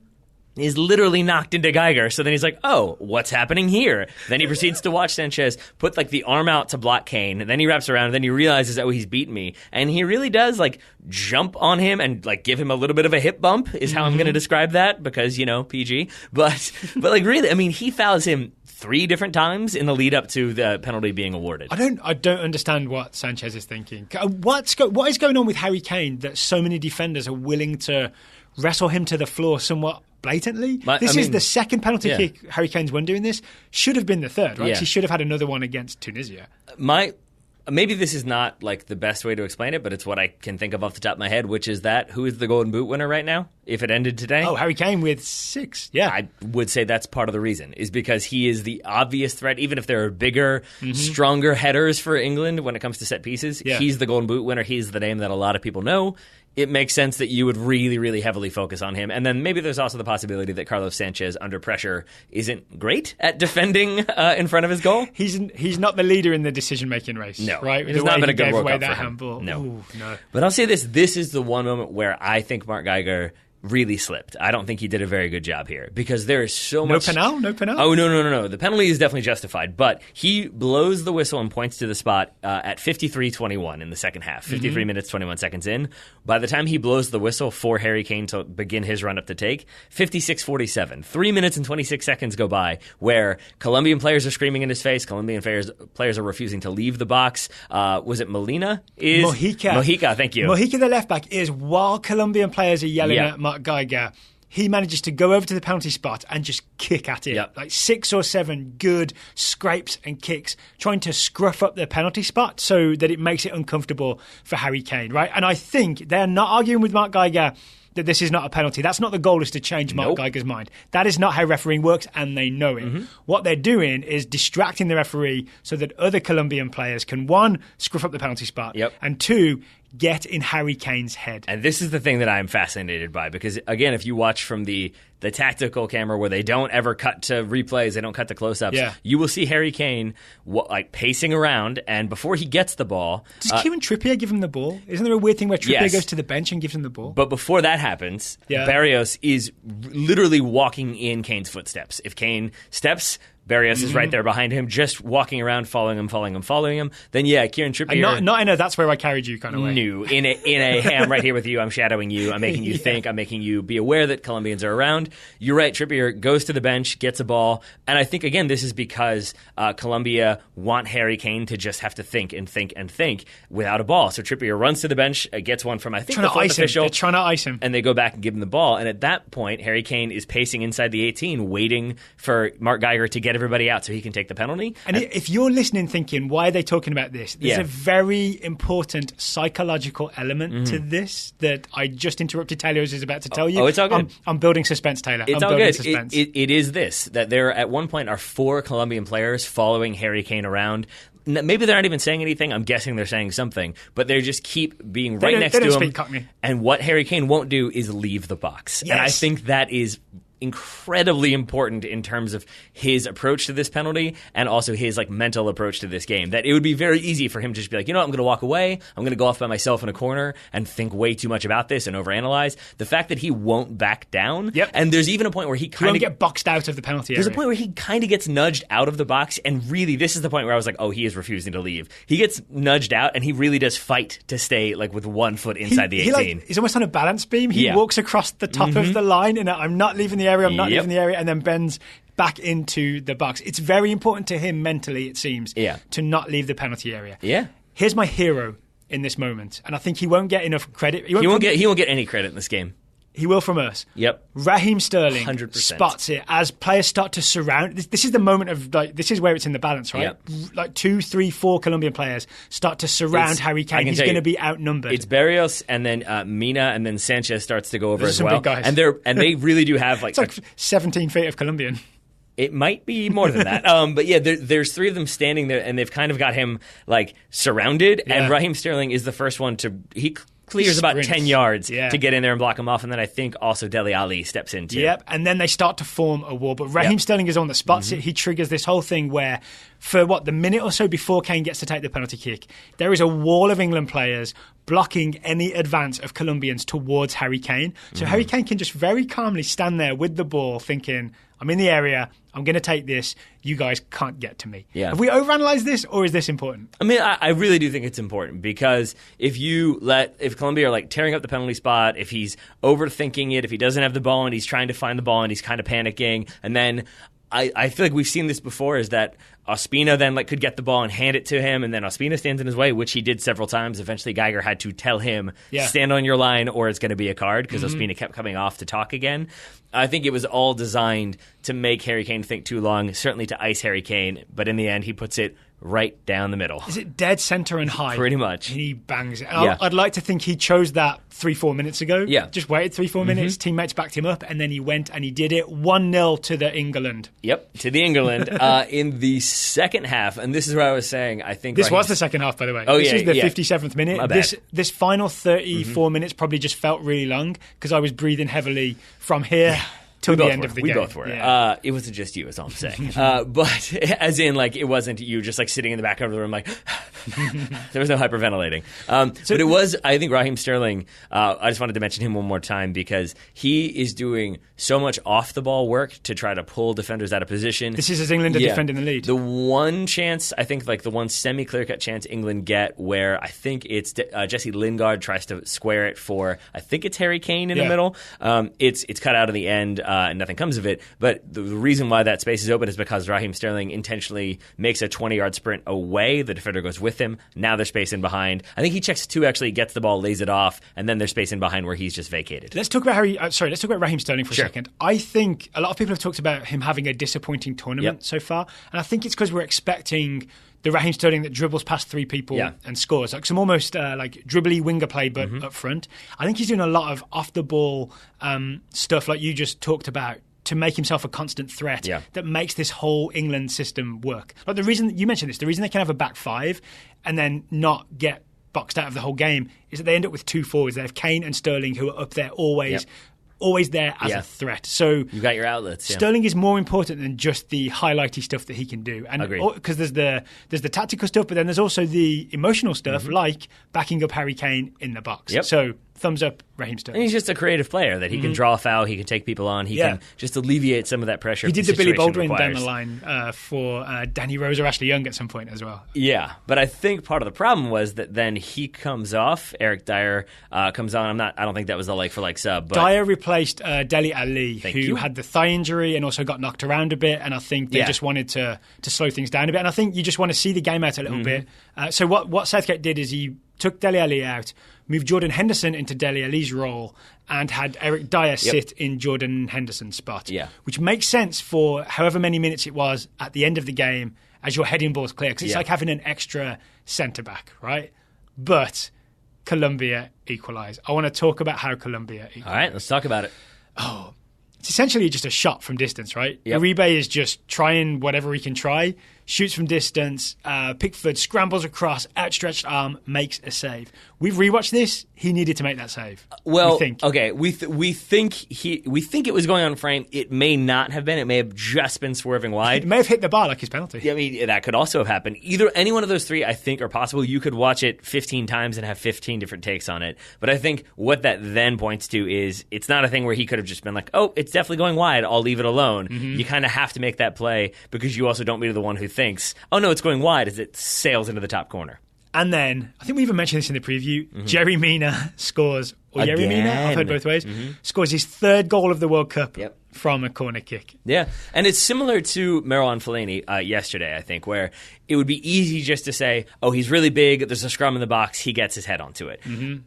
is literally knocked into Geiger, so then he's like, oh, what's happening here? Then he proceeds to watch Sanchez put, like, the arm out to block Kane, and then he wraps around, and then he realizes, oh, he's beaten me. And he really does, like, jump on him and, like, give him a little bit of a hip bump, is how I'm going to describe that, because, PG. But like, really, I mean, he fouls him 3 different times in the lead up to the penalty being awarded. I don't understand what Sanchez is thinking. What is going on with Harry Kane that so many defenders are willing to wrestle him to the floor somewhat blatantly? This is the second penalty kick Harry Kane's won doing this. Should have been the third, right? Yeah. He should have had another one against Tunisia. Maybe this is not, like, the best way to explain it, but it's what I can think of off the top of my head, which is that who is the Golden Boot winner right now, if it ended today? Oh, Harry Kane with 6. Yeah. I would say that's part of the reason, is because he is the obvious threat. Even if there are bigger, stronger headers for England when it comes to set pieces, he's the Golden Boot winner. He's the name that a lot of people know. It makes sense that you would really, really heavily focus on him. And then maybe there's also the possibility that Carlos Sanchez, under pressure, isn't great at defending in front of his goal. He's not the leader in the decision-making race. No. Right? It's not been a good World Cup that for him. handball. No. Ooh, no. But I'll say this. This is the one moment where I think Mark Geiger really slipped. I don't think he did a very good job here because there is so much... No penalty? Oh, no. The penalty is definitely justified, but he blows the whistle and points to the spot at 53:21 in the second half, 53 minutes, 21 seconds in. By the time he blows the whistle for Harry Kane to begin his run up to take, 56:47. 3 minutes and 26 seconds go by where Colombian players are screaming in his face, Colombian players are refusing to leave the box. Was it Molina? Mojica, thank you. Mojica, the left-back, is while Colombian players are yelling at Mark Geiger, he manages to go over to the penalty spot and just kick at it. Yep. Like 6 or 7 good scrapes and kicks, trying to scruff up the penalty spot so that it makes it uncomfortable for Harry Kane, right? And I think they're not arguing with Mark Geiger that this is not a penalty. That's not the goal, is to change Mark Geiger's mind. That is not how refereeing works, and they know it. What they're doing is distracting the referee so that other Colombian players can, 1, scruff up the penalty spot, and 2, get in Harry Kane's head. And this is the thing that I'm fascinated by, because, again, if you watch from the tactical camera where they don't ever cut to replays, they don't cut to close-ups, you will see Harry Kane pacing around, and before he gets the ball... Does Kieran Trippier give him the ball? Isn't there a weird thing where Trippier goes to the bench and gives him the ball? But before that happens, Barrios is literally walking in Kane's footsteps. If Kane steps... Barrios is right there behind him, just walking around, following him. Then, Kieran Trippier... Not in a that's where I carried you kind of way. No. In a hey, I'm right here with you, I'm shadowing you, I'm making you think, I'm making you be aware that Colombians are around. You're right, Trippier goes to the bench, gets a ball, and I think, again, this is because Colombia want Harry Kane to just have to think without a ball. So Trippier runs to the bench, gets one from, I think, the fourth official. They're trying to ice him. And they go back and give him the ball, and at that point, Harry Kane is pacing inside the 18, waiting for Mark Geiger to get everybody out so he can take the penalty. And if you're listening thinking, why are they talking about this? There's a very important psychological element to this that I just interrupted Taylor is about to tell you. Oh, it's all good. I'm building suspense, Taylor. It's all good. It is this, that there at one point are 4 Colombian players following Harry Kane around. Maybe they're not even saying anything. I'm guessing they're saying something. But they just keep being right next to him. Speak Cockney. And what Harry Kane won't do is leave the box. Yes. And I think that is incredibly important in terms of his approach to this penalty and also his mental approach to this game. That it would be very easy for him to just be like, I'm going to walk away. I'm going to go off by myself in a corner and think way too much about this and overanalyze. The fact that he won't back down. Yep. And there's even a point where he kind of get boxed out of the penalty area. There's a point where he kind of gets nudged out of the box, and really this is the point where I was like, oh, he is refusing to leave. He gets nudged out and he really does fight to stay with 1 foot inside the 18. He's almost on a balance beam. He walks across the top of the line and I'm not leaving the area, I'm not leaving the area, and then bends back into the box. It's very important to him mentally, it seems, to not leave the penalty area. Yeah. Here's my hero in this moment, and I think he won't get enough credit. He won't get any credit in this game. He will from us. Yep. Raheem Sterling 100%. spots it as players start to surround. This is the moment of, like, this is where it's in the balance, right? Yep. Like 2, 3, 4 Colombian players start to surround Harry Kane. He's going to be outnumbered. It's Barrios and then Mina and then Sanchez starts to go over as well. Big guys. And they really do have like... It's like 17 feet of Colombian. It might be more than that. But yeah, there's 3 of them standing there, and they've kind of got him like surrounded. Yeah. And Raheem Sterling is the first one to... He clears about 10 yards to get in there and block him off. And then I think also Dele Alli steps in too. Yep, and then they start to form a wall. But Raheem Sterling is on the spots it. He triggers this whole thing where for the minute or so before Kane gets to take the penalty kick, there is a wall of England players blocking any advance of Colombians towards Harry Kane. So Harry Kane can just very calmly stand there with the ball thinking, I'm in the area, I'm going to take this, you guys can't get to me. Yeah. Have we overanalyzed this, or is this important? I mean, I really do think it's important, because if Colombia are like tearing up the penalty spot, if he's overthinking it, if he doesn't have the ball and he's trying to find the ball and he's kind of panicking, and then I feel like we've seen this before, is that Ospina then could get the ball and hand it to him, and then Ospina stands in his way, which he did several times. Eventually, Geiger had to tell him, stand on your line or it's going to be a card, because Ospina kept coming off to talk again. I think it was all designed to make Harry Kane think too long, certainly to ice Harry Kane, but in the end, he puts it right down the middle. Is it dead centre and high? Pretty much. And he bangs it. I'd like to think he chose that 3-4 minutes ago. Yeah. Just waited 3-4 minutes, teammates backed him up, and then he went and he did it 1-0 to the England. Yep, to the England in the second half. And this is where I was saying, I think... This was the second half, by the way. This is the 57th minute. My bad. This final 34 minutes probably just felt really long, because I was breathing heavily from here... till the end of the game. We both were. Yeah. It wasn't just you, is all I'm saying. But as in, it wasn't you just sitting in the back of the room there was no hyperventilating. But it was, I think, Raheem Sterling. I just wanted to mention him one more time, because he is doing so much off-the-ball work to try to pull defenders out of position. This is as England are defending the lead. The one chance, I think, the one semi-clear-cut chance England get, where I think it's Jesse Lingard tries to square it for, I think it's Harry Kane in the middle. It's cut out in the end. And nothing comes of it. But the reason why that space is open is because Raheem Sterling intentionally makes a 20-yard sprint away. The defender goes with him. Now there's space in behind. I think he checks 2, actually gets the ball, lays it off, and then there's space in behind where he's just vacated. Let's talk about Raheem Sterling for a second. I think a lot of people have talked about him having a disappointing tournament so far, and I think it's because we're expecting the Raheem Sterling that dribbles past 3 people and scores. Some almost dribbly winger play, but up front. I think he's doing a lot of off-the-ball stuff like you just talked about to make himself a constant threat that makes this whole England system work. Like the reason you mentioned this, the reason they can have a back 5 and then not get boxed out of the whole game is that they end up with 2 forwards. They have Kane and Sterling, who are up there always there as a threat. So you got your outlets. Sterling is more important than just the highlighty stuff that he can do, and because there's the tactical stuff, but then there's also the emotional stuff, like backing up Harry Kane in the box. So thumbs up, Raheem Sterling. And he's just a creative player that he can draw a foul, he can take people on, he can just alleviate some of that pressure. He did the Billy Baldwin down the line for Danny Rose or Ashley Young at some point as well. Yeah, but I think part of the problem was that then he comes off, Eric Dyer comes on. I don't think that was a like-for-like sub. But Dyer replaced Dele Alli, who had the thigh injury and also got knocked around a bit, and I think they just wanted to slow things down a bit. And I think you just want to see the game out a little bit. So what Southgate did is he took Dele Alli out, moved Jordan Henderson into Dele Alli's role, and had Eric Dyer sit in Jordan Henderson's spot, which makes sense for however many minutes it was at the end of the game as your heading ball's clear, because it's like having an extra centre-back, right? But Colombia equalise. I want to talk about how Colombia equalise. All right, let's talk about it. It's essentially just a shot from distance, right? Uribe is just trying whatever he can try, shoots from distance, Pickford scrambles across, outstretched arm, makes a save. We've rewatched this. He needed to make that save. Well, we think. Okay, we think it was going on frame. It may not have been. It may have just been swerving wide. It may have hit the bar like his penalty. Yeah, I mean, that could also have happened. Any one of those 3, I think, are possible. You could watch it 15 times and have 15 different takes on it. But I think what that then points to is it's not a thing where he could have just been like, oh, it's definitely going wide, I'll leave it alone. You kind of have to make that play, because you also don't be the one who thinks, oh no, it's going wide, as it sails into the top corner. And then, I think we even mentioned this in the preview, Jerry Mina scores or Yerry Mina, I've heard both ways, scores his third goal of the World Cup from a corner kick. Yeah, and it's similar to Marouane Fellaini yesterday, I think, where it would be easy just to say, oh, he's really big, there's a scrum in the box, he gets his head onto it.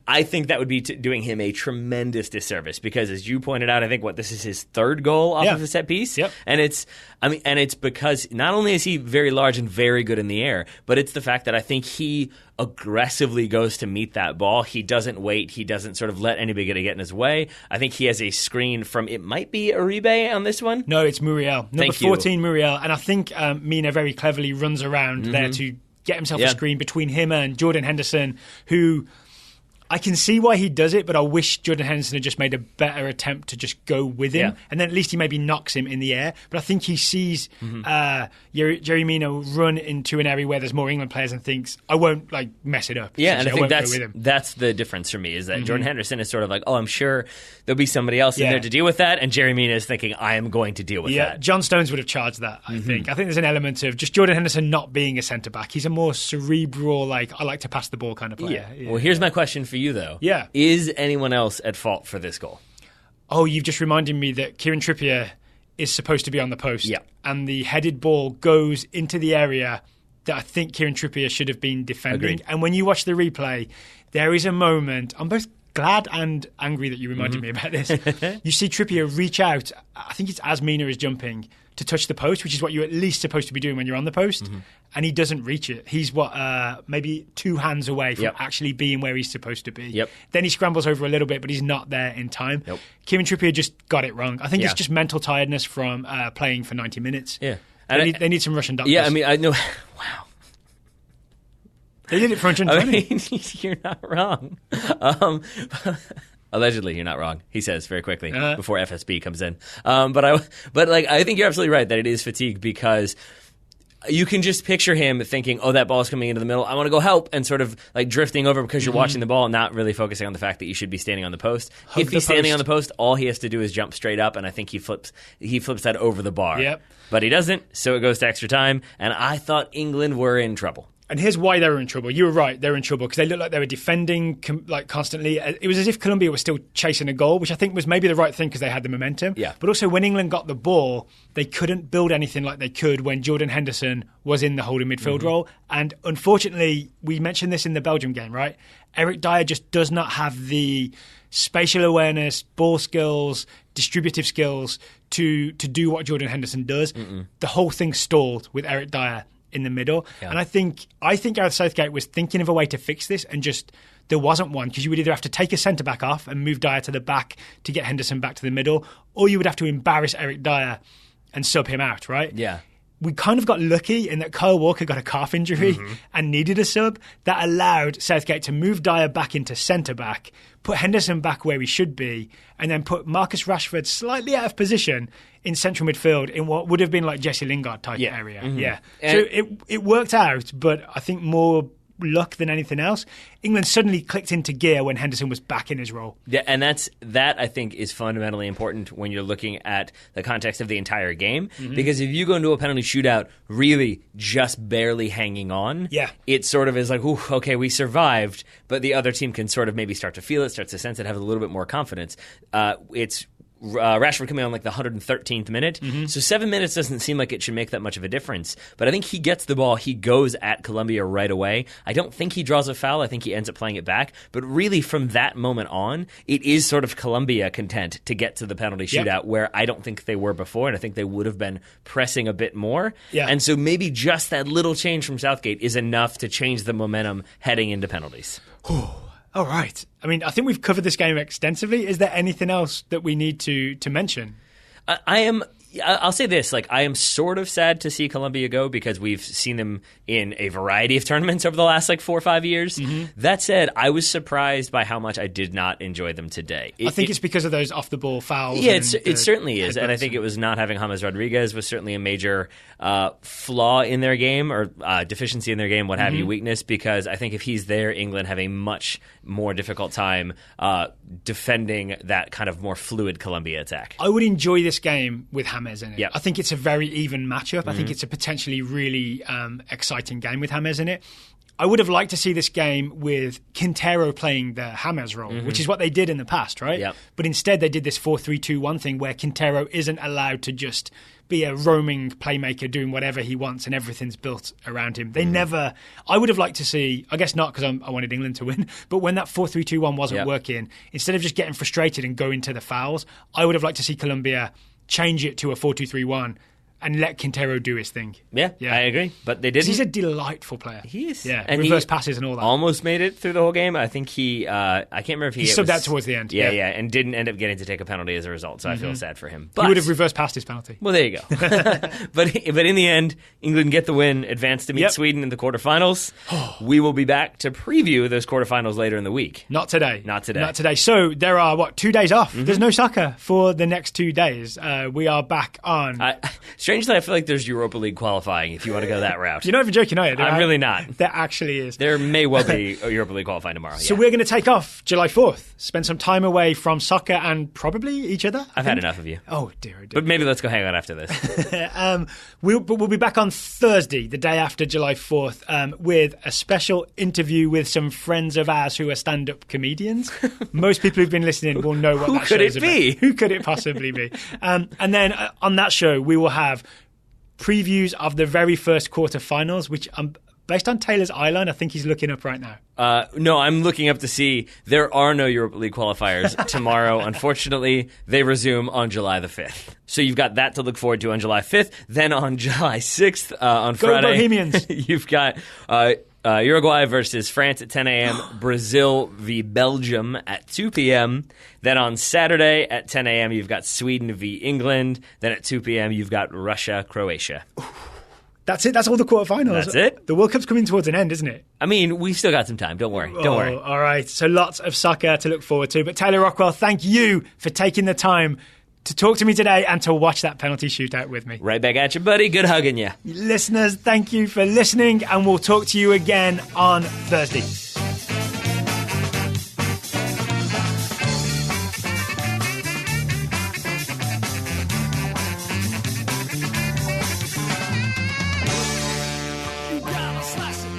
I think that would be doing him a tremendous disservice because, as you pointed out, I think this is his third goal off of a set piece, and it's because not only is he very large and very good in the air, but it's the fact that I think he aggressively goes to meet that ball. He doesn't wait. He doesn't sort of let anybody get in his way. I think he has a screen from, it might be Uribe on this one. No, it's Muriel. Number 14, Muriel. And I think Mina very cleverly runs around there to get himself a screen between him and Jordan Henderson, who... I can see why he does it, but I wish Jordan Henderson had just made a better attempt to just go with him, and then at least he maybe knocks him in the air. But I think he sees Yerry Mina run into an area where there's more England players and thinks, I won't mess it up. Yeah, and I think that's the difference for me, is that Jordan Henderson is sort of like, oh, I'm sure there'll be somebody else in there to deal with that, and Jerry Mina is thinking, I am going to deal with that. John Stones would have charged that, I think. I think there's an element of just Jordan Henderson not being a centre-back. He's a more cerebral, I like to pass the ball kind of player. Yeah. Well, here's my question for you, though. Yeah. Is anyone else at fault for this goal? Oh, you've just reminded me that Kieran Trippier is supposed to be on the post. Yeah. And the headed ball goes into the area that I think Kieran Trippier should have been defending. Agreed. And when you watch the replay, there is a moment, I'm both glad and angry that you reminded me about this. You see Trippier reach out, I think it's as Mina is jumping, to touch the post, which is what you're at least supposed to be doing when you're on the post, and he doesn't reach it. He's maybe 2 hands away from actually being where he's supposed to be. Then he scrambles over a little bit, but he's not there in time. Kieran Trippier just got it wrong. I think it's just mental tiredness from playing for 90 minutes. Yeah, they need some Russian doctors. Yeah, I mean, I know. Wow. They did it for 120. You're not wrong. Allegedly, you're not wrong, he says very quickly before FSB comes in. But I think you're absolutely right that it is fatigue, because you can just picture him thinking, oh, that ball is coming into the middle, I want to go help, and sort of drifting over because you're watching the ball and not really focusing on the fact that you should be standing on the post. If he's standing on the post, all he has to do is jump straight up, and I think he flips that over the bar. But he doesn't, so it goes to extra time, and I thought England were in trouble. And here's why they were in trouble. You were right, they were in trouble because they looked like they were defending constantly. It was as if Colombia was still chasing a goal, which I think was maybe the right thing because they had the momentum. Yeah. But also when England got the ball, they couldn't build anything like they could when Jordan Henderson was in the holding midfield role. And unfortunately, we mentioned this in the Belgium game, right? Eric Dyer just does not have the spatial awareness, ball skills, distributive skills to do what Jordan Henderson does. The whole thing stalled with Eric Dyer in the middle. And I think Gareth Southgate was thinking of a way to fix this, and just there wasn't one, because you would either have to take a centre-back off and move Dyer to the back to get Henderson back to the middle, or you would have to embarrass Eric Dyer and sub him out, right? Yeah. We kind of got lucky in that Kyle Walker got a calf injury and needed a sub. That allowed Southgate to move Dyer back into centre-back, put Henderson back where he should be, and then put Marcus Rashford slightly out of position in central midfield in what would have been like Jesse Lingard type area. So it worked out, but I think more luck than anything else. England suddenly clicked into gear when Henderson was back in his role. Yeah, and that I think is fundamentally important when you're looking at the context of the entire game, because if you go into a penalty shootout really just barely hanging on, it sort of is like, ooh, okay, we survived, but the other team can sort of maybe start to feel it, start to sense it, have a little bit more confidence. It's Rashford coming on the 113th minute. So 7 minutes doesn't seem like it should make that much of a difference. But I think he gets the ball. He goes at Colombia right away. I don't think he draws a foul. I think he ends up playing it back. But really, from that moment on, it is sort of Colombia content to get to the penalty shootout, where I don't think they were before, and I think they would have been pressing a bit more. And so maybe just that little change from Southgate is enough to change the momentum heading into penalties. All right. I mean, I think we've covered this game extensively. Is there anything else that we need to mention? I'll say this, I am sort of sad to see Colombia go, because we've seen them in a variety of tournaments over the last 4 or 5 years. That said, I was surprised by how much I did not enjoy them today. I think it's because of those off-the-ball fouls. Yeah, it certainly is. And I think it was not having James Rodriguez was certainly a major flaw in their game, or deficiency in their game, what have you, weakness, because I think if he's there, England have a much more difficult time defending that kind of more fluid Colombia attack. I would enjoy this game with James in it. Yep. I think it's a very even matchup. I think it's a potentially really exciting game with James in it. I would have liked to see this game with Quintero playing the James role, which is what they did in the past, right? Yep. But instead they did this 4-3-2-1 thing where Quintero isn't allowed to just be a roaming playmaker doing whatever he wants and everything's built around him. They never... I would have liked to see, I guess not because I wanted England to win, but when that 4-3-2-1 wasn't working, instead of just getting frustrated and going to the fouls, I would have liked to see Colombia change it to a 4-2-3-1 and let Quintero do his thing. Yeah, I agree. But they didn't. He's a delightful player. He is. Yeah, and reverse passes and all that. Almost made it through the whole game. I think he, I can't remember if he subbed out towards the end. Yeah, and didn't end up getting to take a penalty as a result, so I feel sad for him. But he would have reverse passed his penalty. Well, there you go. But in the end, England get the win, advance to meet Sweden in the quarterfinals. We will be back to preview those quarterfinals later in the week. Not today. So there are, 2 days off? There's no soccer for the next 2 days. We are back on... Strangely, I feel like there's Europa League qualifying if you want to go that route. You're not even joking, are you? I'm really not. There actually is. There may well be a Europa League qualifying tomorrow. So we're going to take off July 4th, spend some time away from soccer and probably each other. I've had enough of you. Oh, dear. But maybe let's go hang out after this. We'll be back on Thursday, the day after July 4th, with a special interview with some friends of ours who are stand-up comedians. Most people who've been listening will know what that show is about. Who could it be? Who could it possibly be? And then on that show, we will have previews of the very first quarterfinals, which based on Taylor's eyeline, I think he's looking up right now. No, I'm looking up to see there are no Europa League qualifiers tomorrow. Unfortunately, they resume on July the 5th. So you've got that to look forward to on July 5th. Then on July 6th, on Friday, Go Bohemians. You've got Uruguay versus France at 10 a.m., Brazil v. Belgium at 2 p.m. Then on Saturday at 10 a.m., you've got Sweden v. England. Then at 2 p.m., you've got Russia, Croatia. That's it. That's all the quarterfinals. That's it. The World Cup's coming towards an end, isn't it? I mean, we've still got some time. Don't worry. Don't worry. All right. So lots of soccer to look forward to. But Taylor Rockwell, thank you for taking the time to talk to me today and to watch that penalty shootout with me. Right back at you, buddy. Good hugging you. Listeners, thank you for listening, and we'll talk to you again on Thursday. You gotta slice it.